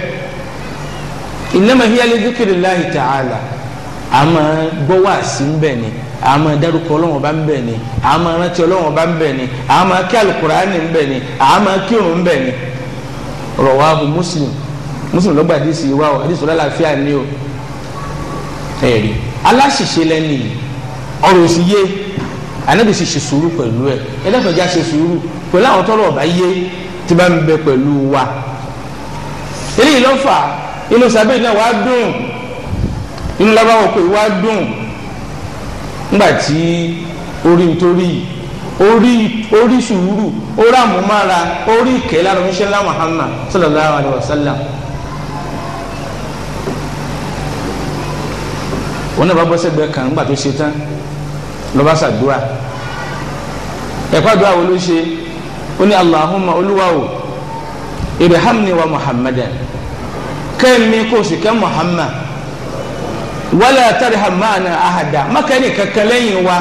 إنما هي لذكر الله تعالى àmọ́ gbọ́ wá sí ń bẹ̀ ni àmọ́ dárúkọ Ọlọ́run bá ń bẹ̀ ni àmọ́ rántí Ọlọ́run bá ń bẹ̀ ni àmọ́ kí Al-Qur'ani ń bẹ̀ ni àmọ́ kírun ń bẹ̀ ni rawahu Muslim lọ́gbà àdìsí wa o àdìsí ọlọ́láfíà ni o ẹ̀rí aláṣìṣe lẹ́ni ọ̀rọ̀ òsì yé Ànábì sì ṣe sùúrù pẹ̀lú ẹ̀ ẹ̀dẹ́fẹ̀já ṣe sùúrù pẹ̀lú àwọn tọ́lọ̀ ọ̀bá yé tí bá ń bẹ pẹ̀lú wa eléyìí ló fà inú sábẹ́ náà wàá dùn inú lábáwọ̀ pé wá dùn ńgbà tí orí nítorí orí sùúrù orí àmúmára orí ìkẹ́ lára oníṣẹ́ ńlá Muhammad sallallahu alayhi wa sallam wọn náà bá bọ́ sẹ́gbẹ̀ẹ́ kan ńgbà tó ṣe tán lọ́ba ṣàdúrà ẹ̀kọ́ àdúrà wo ló ṣe ó ní Allahumma olúwa o irhamni wa Muhammadan kẹ́mi kò sì kẹ́ Muhammad wala tarham ma'ana ahada makani kankan lẹ́yìn wa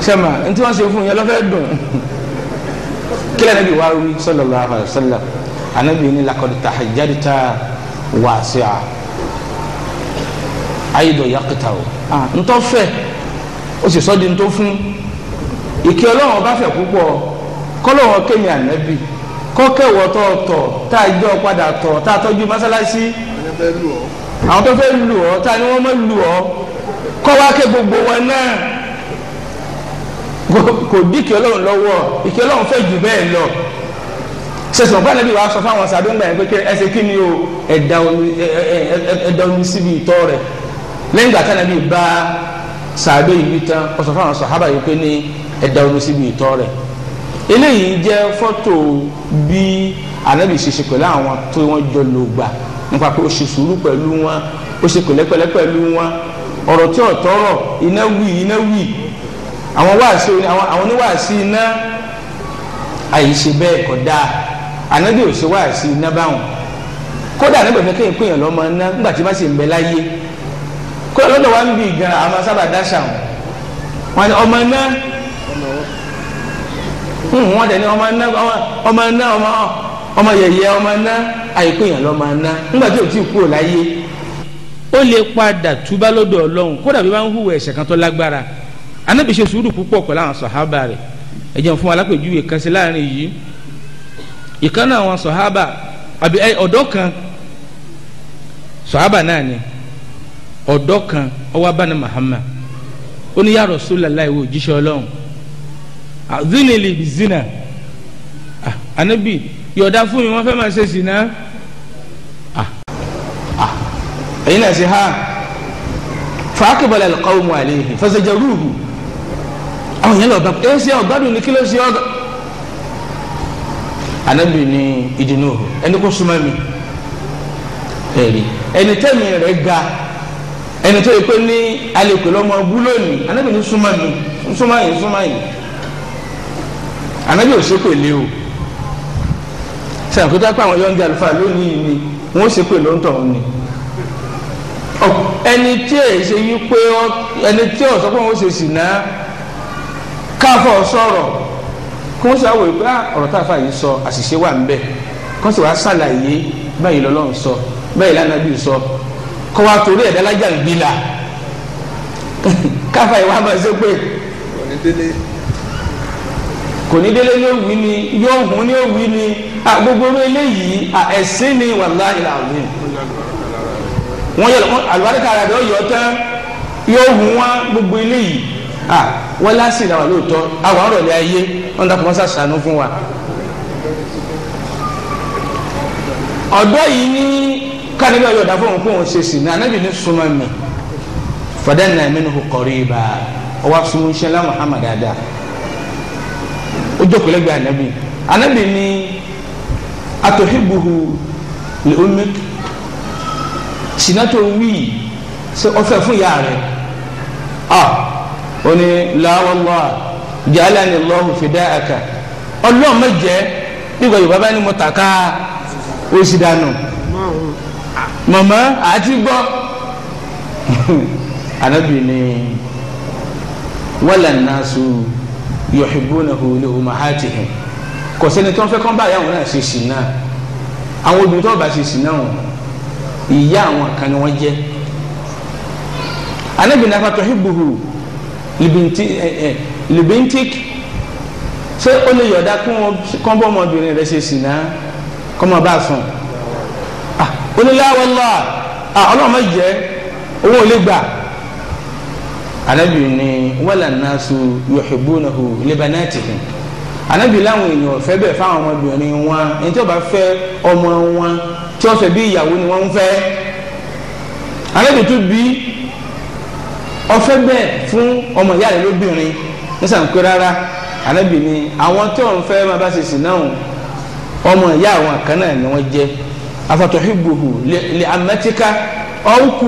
sẹ́mà ntí wọ́n ṣe fún yẹn lọ́fẹ́ dùn kílẹ̀ Ànábì wa wí sallallahu alayhi wa sallam Ànábì ní laqad tahajjarta wasi'a ayidọ̀ yakita o ntọ́ fẹ́ o sì sọ́ di ntọ́ fún ìkẹ́ Ọlọ́run bá fẹ́ púpọ̀ kọ́lọ́wọ́ kémi Ànábì kọ́kẹ́wọ́ tọ̀ọ̀tọ̀ tá a jọ padà tọ̀ tá a tọ́jú mọ́sálásí àwọn tó fẹ́ lù ọ́ ta ni wọ́n mọ̀ lù ọ́ kọ́ wá ké gbogbo wọn náà kò dí ìkẹ́ Ọlọ́run lọ́wọ́ ìkẹ́ Ọlọ́run fẹ́ jù bẹ́ẹ̀ lọ sẹ̀sùn ọ̀pá nàbí wàá sọ fáwọn sàdó ńgbà yẹn pé ẹsẹ̀ kí ni o ẹ̀dá omi síbi ìtọ́ rẹ̀ lẹ́yìn ìgbà tí Ànábì bá sàdó yìí tán ó sọ fáwọn sàhábà yìí pé ní ẹ̀dá omi síbi ìtọ́ rẹ̀ eléyìí jẹ́ fọ́tò bí Ànábì ṣe ṣe pẹ̀lú àwọn tó wọ́n jọ lò gbà nípa pé ó ṣe sùúrù pẹ̀lú wọn ó ṣe pẹ̀lẹ́pẹ̀lẹ́ pẹ̀lú wọn ọ̀rọ̀ tí ò tọrọ iná wì àwọn wáàsí àwọn oníwàásí iná àyíṣe bẹ́ẹ̀ kọ́ dáa Ànábì ò ṣe wáàsí iná báwọn kódà Ànábì fẹ́ kéèyàn péyàn lọ́mọ iná nígbà tí bá sì ń bẹ láyé kódà lọ́dọ̀ wa ń bì gan àwọn sábà dáṣà wọn ni ọmọ iná wọn dẹ̀ ní ọmọ iná ọmọ yẹ̀yẹ́ ọmọ iná àìkú yẹn lọ máa ná nígbà tí o ti kúrò láyé ó lè padà túbá lọ́dọ̀ Ọlọ́run kódà bí wọ́n ń hùwà ẹ̀ṣẹ̀ kan tó lágbára Ànábì ṣe sùúrù púpọ̀ pẹ̀lú àwọn sọ̀hábà rẹ̀ ẹ jẹ́ fún alápèjúwe kan sí láàrin yìí ìkan náà àwọn sọ̀hábà àbí ọ̀dọ́ kan sọ̀hábà náà ni ọ̀dọ́ kan ó wá bá ní Muhammad ó ní ya Rasulullah ìwọ òjíṣẹ́ Ọlọ́run zinili bi zina Ànábì yọ̀dá fún mi wọ́n fẹ́ máa ṣe sìná ẹ̀yin náà ṣe ha fàákìbọ̀lá al-qawmu alayhi fazajaruhu àwọn yẹn lọ bá ẹ ṣe ọgbádùn ní kí ló ṣe ọgá anabi ní ìdùnnú ẹni kó súnmọ́ mi ẹ̀rí ẹni tẹ́mi rẹ̀ ga ẹni tó yẹ pé ní alẹ́kùn lọ́mọ búlò ní anabi ní súnmọ́ mi súnmọ́ yìí anabi ò ṣe pé lé o sẹ́yìn kó tó pé àwọn yọ̀ǹda àlùfáà lónìí ni wọ́n ṣe pé lóńtọ̀ ni ẹni tí ẹ ṣe yí pé ẹni tí ọ̀ sọ pé wọ́n ṣe sì náà káfọ̀ sọ̀rọ̀ kó wọ́n sọ àwọn ìpè ọ̀rọ̀ tá a fà yìí sọ àṣìṣe wà ń bẹ̀ kó sì wá ṣàlàyé báyìí lọ́lọ́run sọ báyìí lánàbí sọ kó wá torí ẹ̀dá lájà ń gbilà káfà yìí wá máa ṣe pé kò ní délé ní òwì ni yóò hùn ní òwì ni gbogbo eléyìí ẹ̀sìn ni wàláhì làwọn wọ́n yẹ àlùbáríkà rẹ̀ yóò yọ tán yóò hùn wá gbogbo eléyìí wọ́n lásì náà wà lóòótọ́ àwọn ọ̀rọ̀lẹ́ ayé wọ́n dàpọ̀ wọ́n sàṣàánú fún wa. ọ̀dọ́ yìí ní kánibà yọ̀dá fún òun kó òun ṣe sí ní anábì ní súnmọ́ mi fadanna minhu qariba ọwọ́ súnmọ́ ṣẹlá Muhammad dada ó jókòó lẹ́gbẹ̀ẹ́ anábì ní atuhibbuhu li ummik sinato wí ṣe ọfẹ fún ìyá rẹ̀ ó ní la wallahi ja'alani Allahu fida'aka ọlọ́run mẹ́jẹ nígbà yorùbá bá ní mo tàka ó sì dànù mọ̀mọ́ àti gbọ́ anabi ni wala nasu yuhibbunahu li ummahatihim kò sẹ́ni tó ń fẹ́ kán bá ìyá wọn náà ṣe sì náà àwọn obìnrin tó bá ṣe sì náà ìyá àwọn kan ni wọ́n jẹ́ anabi nafa tuhibbuhu libintik ṣé ó lè yọ̀dá kán bọ́ ọmọbìnrin rẹ̀ ṣe sì náà kọ́ mọ́ bá a sùn ó ní la wallahi ọlọ́run má jẹ́ owó lè gbà anabi ni wala nasu yuhibbunahu libanatihim anabi láwọn èèyàn fẹ́ bẹ́ẹ̀ fáwọn ọmọbìnrin wọn ẹni tí wọ́n bá fẹ́ ọmọ wọn tí wọ́n fẹ́ bí ìyàwó ni wọ́n ń fẹ́ anabi tún bí ọfẹ́ bẹ́ẹ̀ fún ọmọ ìyá rẹ̀ lóbìnrin nísàn pé rárá anabi ni àwọn tí wọ́n fẹ́ máa bá ṣe sì náà ọmọ ìyá àwọn kan náà ni wọ́n jẹ́ afatuhibbuhu li amatika ọ̀nkù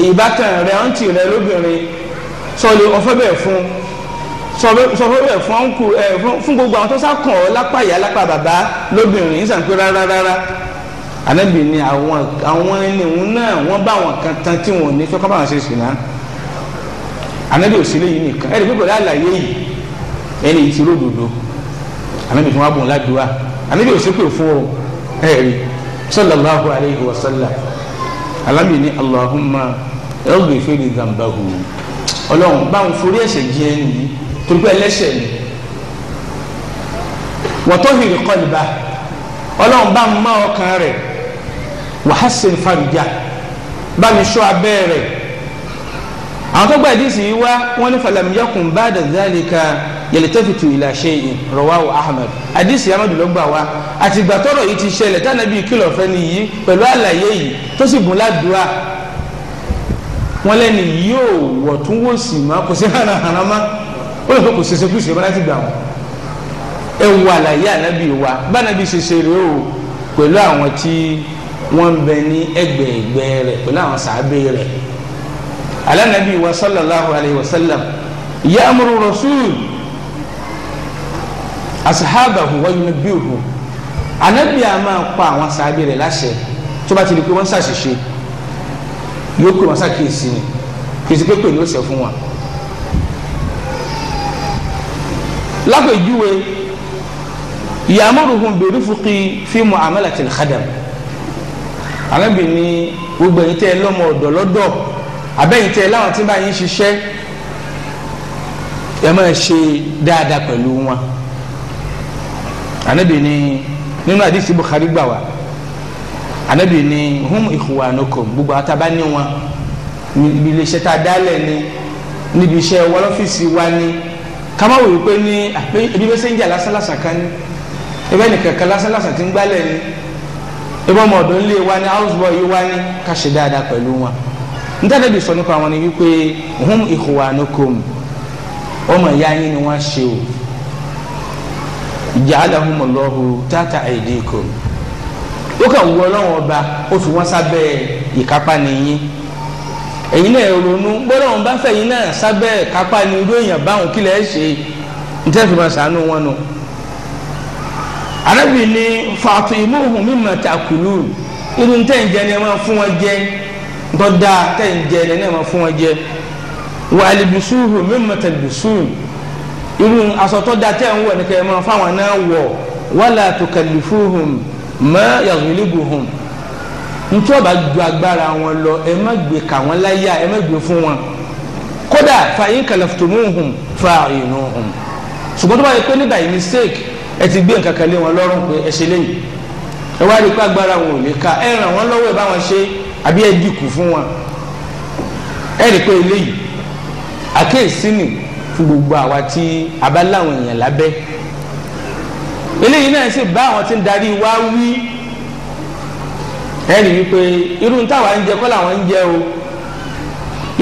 ìbátan rẹ̀ ọ̀ntì rẹ̀ lóbìnrin sọ̀lì ọfẹ́ bẹ́ẹ̀ fún sọfẹ́ bẹ́ẹ̀ fún ọ̀nkù fún gbogbo àwọn tó sá kàn ọ́ lápá ìyá lápá bàbá lóbìnrin nísàn pé rárá anabi ni àwọn ènìyàn náà wọ́n bá àwọn kan tán tí wọ́n ní fẹ́ kọ́ bá wọn ṣe sùn náà anabi òsèlè yìí nìkan ẹ̀rí pípọ̀ láàlàyé yìí ẹni yìí ti ródòdó anabi tí wọ́n á bùn ládùúgbà anabi òsèpè fún ọ ẹ̀rí sallallahu alayhi wa sallam alámi ní allahumma ighfir li dhanbahu ọlọ́run báwọn forí ẹ̀ṣẹ̀ jẹ́ ẹni yìí torí pé ẹlẹ́ṣẹ̀ ni wa tahhir qalbahu ọlọ́run bá ń má ọkàn rẹ̀ wa hassin farja bá mi ṣọ́ abẹ́ rẹ̀ àwọn tó gba ìdísì yìí wá wọ́n ní falam yakun ba'da dhalika yaltafitu ila shay'in rawahu ahmad àdísì amadu ló gbà wá àti ìgbà tọ́rọ̀ yìí ti ṣẹlẹ̀ tánàbí kìlọ̀ fẹ́ ni yìí pẹ̀lú àlàyé yìí tó sì bùn ládùúà wọ́n lẹ́ni yóò wọ̀ tún wò sí ma kò sí hànàhànà má ó lè fẹ́ kò ṣeṣe kú ṣe bá láti gbà wọn ewu àlàyé ànábì wa bánábì ṣe ṣe rèé o pẹ̀lú àwọn tí wọ́n ń bẹ ní ẹgbẹ̀ẹ̀gbẹ́ rẹ̀ pẹ̀lú àwọn sàábé rẹ̀ alánàbì wa sallallahu alayhi wa sallam ya'muru rasul asahabahu wa yunabbihu ànábì a máa pa àwọn sàábé rẹ̀ láṣẹ tó bá ti di pé wọ́n ṣàṣìṣe yóò pè wọ́n ṣàkíyèsí ni kì í ṣe pé pè ní ó ṣe fún wa lápèjúwe ya'muruhum birifqi fi mu'amalati al-khadam Ànábì ní gbogbo ẹ̀yin tẹ́ lọ́mọ ọ̀dọ̀ lọ́dọ̀ abẹ́yìn tẹ́ láwọn tí bá yín ṣiṣẹ́ ẹ máa ṣe dáadáa pẹ̀lú wọn Ànábì ní nínú àdìsí Bukhari gbà wá Ànábì ní hum ikhwanukum gbogbo àtàbá ní wọn níbi iléeṣẹ́ tá a dálẹ̀ ní níbi iṣẹ́ wọn lọ́fíìsì wa ní kama wò pé ní ebi bẹ́sẹ̀ ń jà lásán kan ní ebe ni kankan lásán tí ń gbálẹ̀ ni ebe ọmọ ọ̀dọ̀ nílé wa ni house boy yìí wá ní ká ṣe dáadáa pẹ̀lú wọn nítorí bí sọ nípa wọn ni wípé hum ikhwanukum ọmọ ìyá yín ni wọ́n ṣe o ja'alahumullahu tahta aydikum ó kàn wọ Ọlọ́run ọba ó fi wọ́n sábẹ́ ìkápá nìyí ẹ̀yin náà ronú gbọ́dọ̀ wọn bá fẹ́ yín náà sábẹ́ ìkápá ni irú èèyàn báwọn kílẹ̀ ẹ̀ ṣe nítorí fi máa ṣàánú wọn nù. Ànábì ní fa'timuhum mimma ta'kulun irú tẹ̀ ń jẹ ni ẹ máa fún wọn jẹ dọ́dá tẹ̀ ń jẹ ni ẹ máa fún wọn jẹ wa albisuhu mimma talbisun irú aṣọ tó da tẹ̀ ń wọ̀ ní kẹ́ ẹ máa fáwọn náà wọ̀ wala tukallifuhum ma yaghlibuhum ntí ọba ju agbára wọn lọ ẹ má gbé kà wọn láyà ẹ má gbé fún wọn kódà fa in kalaftumuhum fa'inuhum ṣùgbọ́n tó bá yẹ pé nígbà yìí mistake ẹ ti gbé nǹkan kan lé wọn lọ́rùn pé ẹ ṣe léyìí ẹ wá rí i pé agbára wọn ò lè ka ẹ ràn wọn lọ́wọ́ ẹ bá wọn ṣe àbí ẹ dìkù fún wọn ẹ rí i pé eléyìí àkéèsí nì fún gbogbo àwa tí a bá láwọn èèyàn lábẹ́ eléyìí náà sì bá àwọn tí ń darí wá wí ẹ rí i pé irú táwa ń jẹ kọ́ làwọn ń jẹ o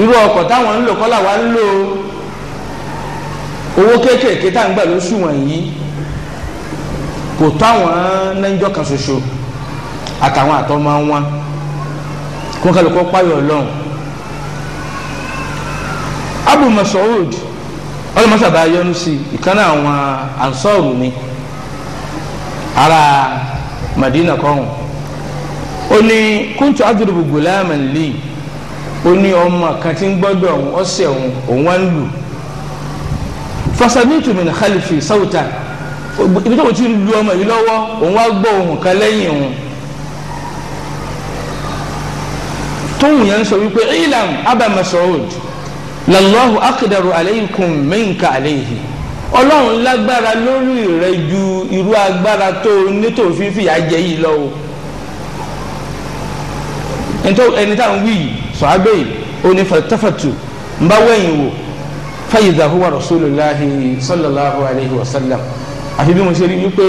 irú ọkọ̀ táwọn ń lò kọ́ làwọn ń lò owó kéékèèké tá à ń gbà lóṣù wọ̀nyí kò tó àwọn náírà kan ṣoṣo àtàwọn àtọmọ wọn kó kálukọ́ páyọ̀ Ọlọ́run. Abu Mas'ud ọlọmọsàbà yọ́nú sí ìkànnì àwọn ansọrù ni ara Madina kọhún ó ní kuntu adribu gulaman li ó ní ọmọ kan tí ń gbọ́dọ̀ òun ọ̀sẹ̀ òun wá ń lù fasamitu min khalfi sawta ibi tó wọ́n ti lu ọmọ yìí lọ́wọ́ òun wá gbọ́ ohùn kan lẹ́yìn òun tóun yẹn ń sọ wípé ilam Aba Mas'ud lallahu aqdaru alaykum minka alayhi Ọlọ́run lágbára lórí rẹ ju irú agbára tó nítò fífi àjẹ yìí lọ o ẹni táwọn wí sọ abẹ́ yìí ó ní fatafatu ń bá wẹ̀yìn wò fa idha huwa rasulullahi sallallahu alayhi wa sallam àfi bí mo ṣe rí wípé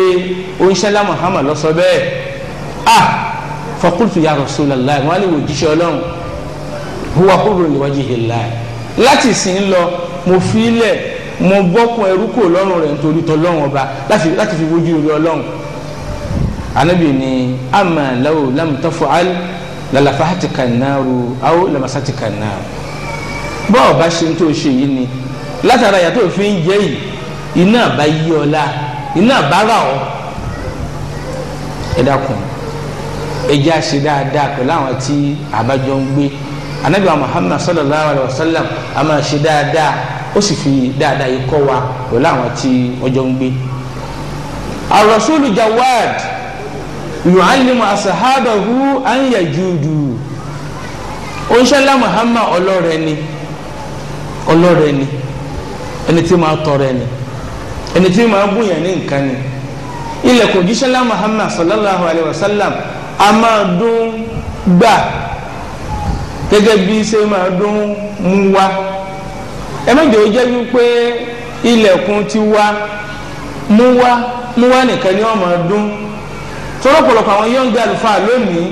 oníṣẹ́lá Muhammad lọ sọ bẹ́ẹ̀ fa qultu ya rasulallah wọn á lè wò jíṣẹ́ Ọlọ́run huwa hurrun li wajhillah láti sìn lọ mo fi ilẹ̀ mo bọ́kun ẹrú kò lọ́rùn rẹ̀ nítorí tọ́lọ́run ọba láti fi wojú orí Ọlọ́run. Ànábì ní amma law lam taf'al lalafahatika an-naru aw lamasatika an-nar bọ́ọ̀ bá ṣe tó ṣe yìí ni látara yàtọ̀ fi ń jẹ́ yìí iná bá yí ọlá iná bá rà ọ́ ẹ dákun ẹ jẹ́ àṣẹ dáadáa pẹ̀lú àwọn tí àbájọ ń gbé Ànábì Muhammad sallallahu alaihi wasallam a máa ṣe dáadáa ó sì fi dáadáa yìí kọ́ wa pẹ̀lú àwọn tí ọjọ́ ń gbé. Ar-Rasulu Jawad yu'allimu ashabahu an yajudu oníṣẹ́lá Muhammad ọlọ́rẹ̀ ni ẹni tí máa tọrẹ ni ẹni tí máa bùyàn ní nǹkan ni ilẹ̀kùn jíṣẹ́lá Muhammad sallallahu alaihi wasallam a máa dún gbà gẹ́gẹ́ bí ṣe máa dún mú wá ẹ mẹ́jọ jẹ́ wípé ilẹ̀kùn ti wá mú wá nìkan ni wọ́n máa dún tọ́rọ pọ̀lọpọ̀ àwọn yọ̀ǹgì àlùfáà lónìí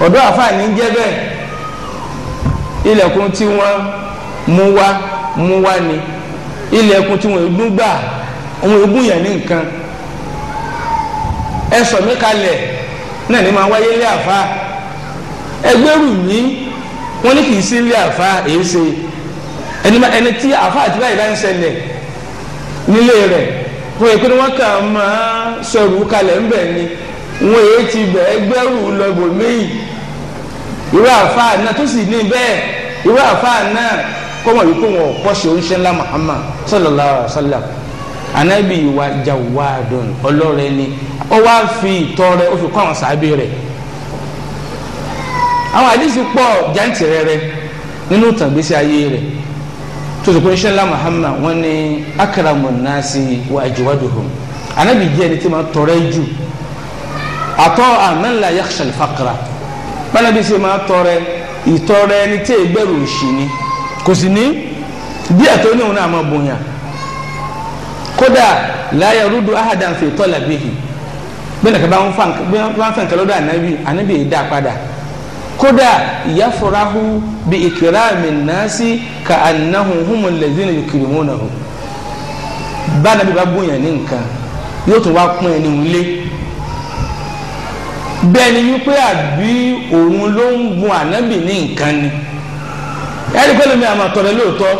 ọ̀dọ́ àfáà ní jẹ́ bẹ́ẹ̀ ilẹ̀kùn tí wọ́n mú wá ni ilẹ̀kùn tí wọ́n dún gbà àwọn egún yẹn ní nǹkan ẹ sọ mí kalẹ̀ náà ní máa wáyé ilé àfáà ẹgbẹ́rù mi wọ́n ní kì í sí ilé àfáà èyí ṣe ẹni tí àfáà àti báyìí bá ń ṣẹlẹ̀ nílé rẹ̀ wọ́n yẹ pé wọ́n kàn máa sọ̀rọ̀ kalẹ̀ ń bẹ̀ ni wọ́n èyí ti bẹ̀ ẹgbẹ́rù lọ́gbọ̀ méjì irú àfáà náà tó sì ní bẹ́ẹ̀ irú àfáà náà kọ́mọ̀ wípé wọn ò kọ́ṣe oníṣẹ́ ńlá Muhammad sallallahu alaihi wasallam anabi wa jawadun ọlọ́rẹ̀ ni ó wá fi ìtọrẹ ó fi kọ́ àwọn sàábì rẹ̀ àwọn àdìsí pọ̀ jàǹtìrẹrẹ nínú ìtàgbésí ayé rẹ̀ tó sì kọ́ oníṣẹ́ ńlá Muhammad wọn ni akramun nasi wa ajwaduhum anabi jẹ́ ẹni tí ma tọrẹ jù àtọ́ man la yakhsha al-faqra bánabi sì máa tọrẹ ìtọrẹ ẹni tí ìgbẹ́rù òṣì ni kò sì ní díẹ̀ tó ní òun náà máa bòyàn kódà la yarudu ahadan fi talabihi bẹ́ẹ̀ nìkan bá ń fa nǹkan lọ́dọ̀ ànábì yìí dá padà kódà yafrahu bi ikrami nasi ka annahum humul ladhina yukrimunahu bá ànábì bá bóyá ní nǹkan yóò tún wá pọ́n ẹni nílé bẹ́ẹ̀ ni wípé àbí òun ló ń gun ànábì ní nǹkan ni ẹni pẹ́lú mi àmọ́ tọrẹ lóòótọ́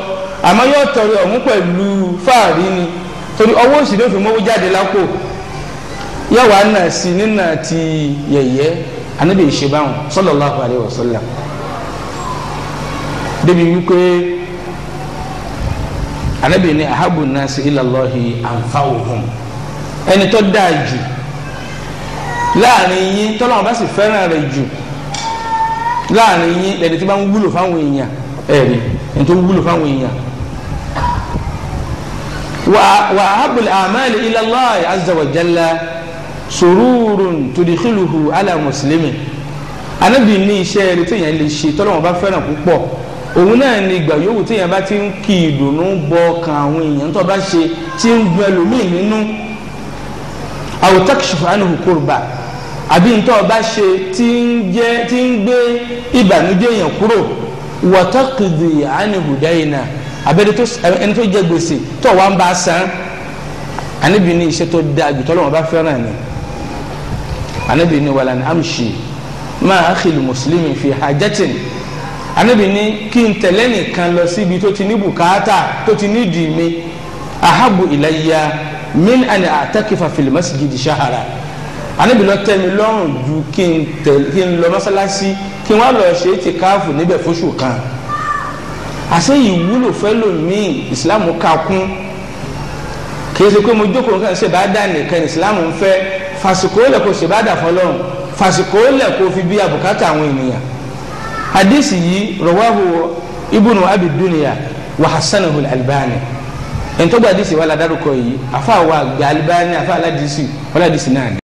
àmọ́ yóò tọrẹ ọ̀hún pẹ̀lú fáàrí ni torí ọwọ́ òsì ló fi mọ́wó jáde lápò yóò wá nà sí nínà ti yẹ̀yẹ́ ànábì ìṣe báwọn sallallahu alaihi wasallam débi wípé ànábì ní ahabbu nasi ila Allahi anfa'uhum ẹni tó dáa jù láàrin yín tọ́lọ́wọ́n bá sì fẹ́ràn rẹ̀ jù láàrin yín lẹ́ni tí bá ń wúlò fáwọn èèyàn ẹ̀rí ẹni tó ń wúlò fáwọn èèyàn. wa ahabbul a'mali ila Allah azza wa jalla sururun tudkhiluhu ala muslimin Ànábì ní iṣẹ́ rẹ̀ téèyàn lè ṣe tọ́lọ́wọ́n bá fẹ́ràn púpọ̀ òun náà ni ìgbà yòówù téèyàn bá ti ń kí ìdùnnú bọ kan àwọn èèyàn tó bá ṣe tí ń gbẹ lómìn nínú aw takshifu anhu kurba àbí ntọ́ bá ṣe tí ń gbé ìbànújẹ́ yẹn kúrò wa taqdi anhu dayna ẹni tó jẹ gbèsè tó wà ń bá san Ànábì ní iṣẹ́ tó dáa jù tọ́lọ́wọ́n bá fẹ́ràn ni Ànábì ní walan amshi ma akhil muslimi fi hajatin Ànábì ní kí n tẹ̀lé nìkan lọ síbi tó ti ní bùkátà tó ti ní dì mí ahabu ilayya min an a'takifa fil masjid shahara Ànábì ló tẹ́ mi lọ́rùn ju kí n lọ mọ́sálásí kí wọ́n lọ ṣe ìtìkáàfù níbẹ̀ fóṣù kan àṣẹ ìwúlò fẹ́lòmíì ìsìlámù ká kún kì í ṣe pé mo jókòó nǹkan ṣe bá dà nìkan ìsìlámù ń fẹ́ fàṣìkò lẹ̀ kó ṣe bá dà fọlọ́run fàṣìkò lẹ̀ kó fi bí àbùkátà àwọn ènìyàn hadisi yìí rawahu ibnu abi dunya wa hasanahu al-albani ẹni tó gba hadisi wà ládàrúkọ yìí afa wa gba Albani afa aládìsí wàlá hadisi náà ni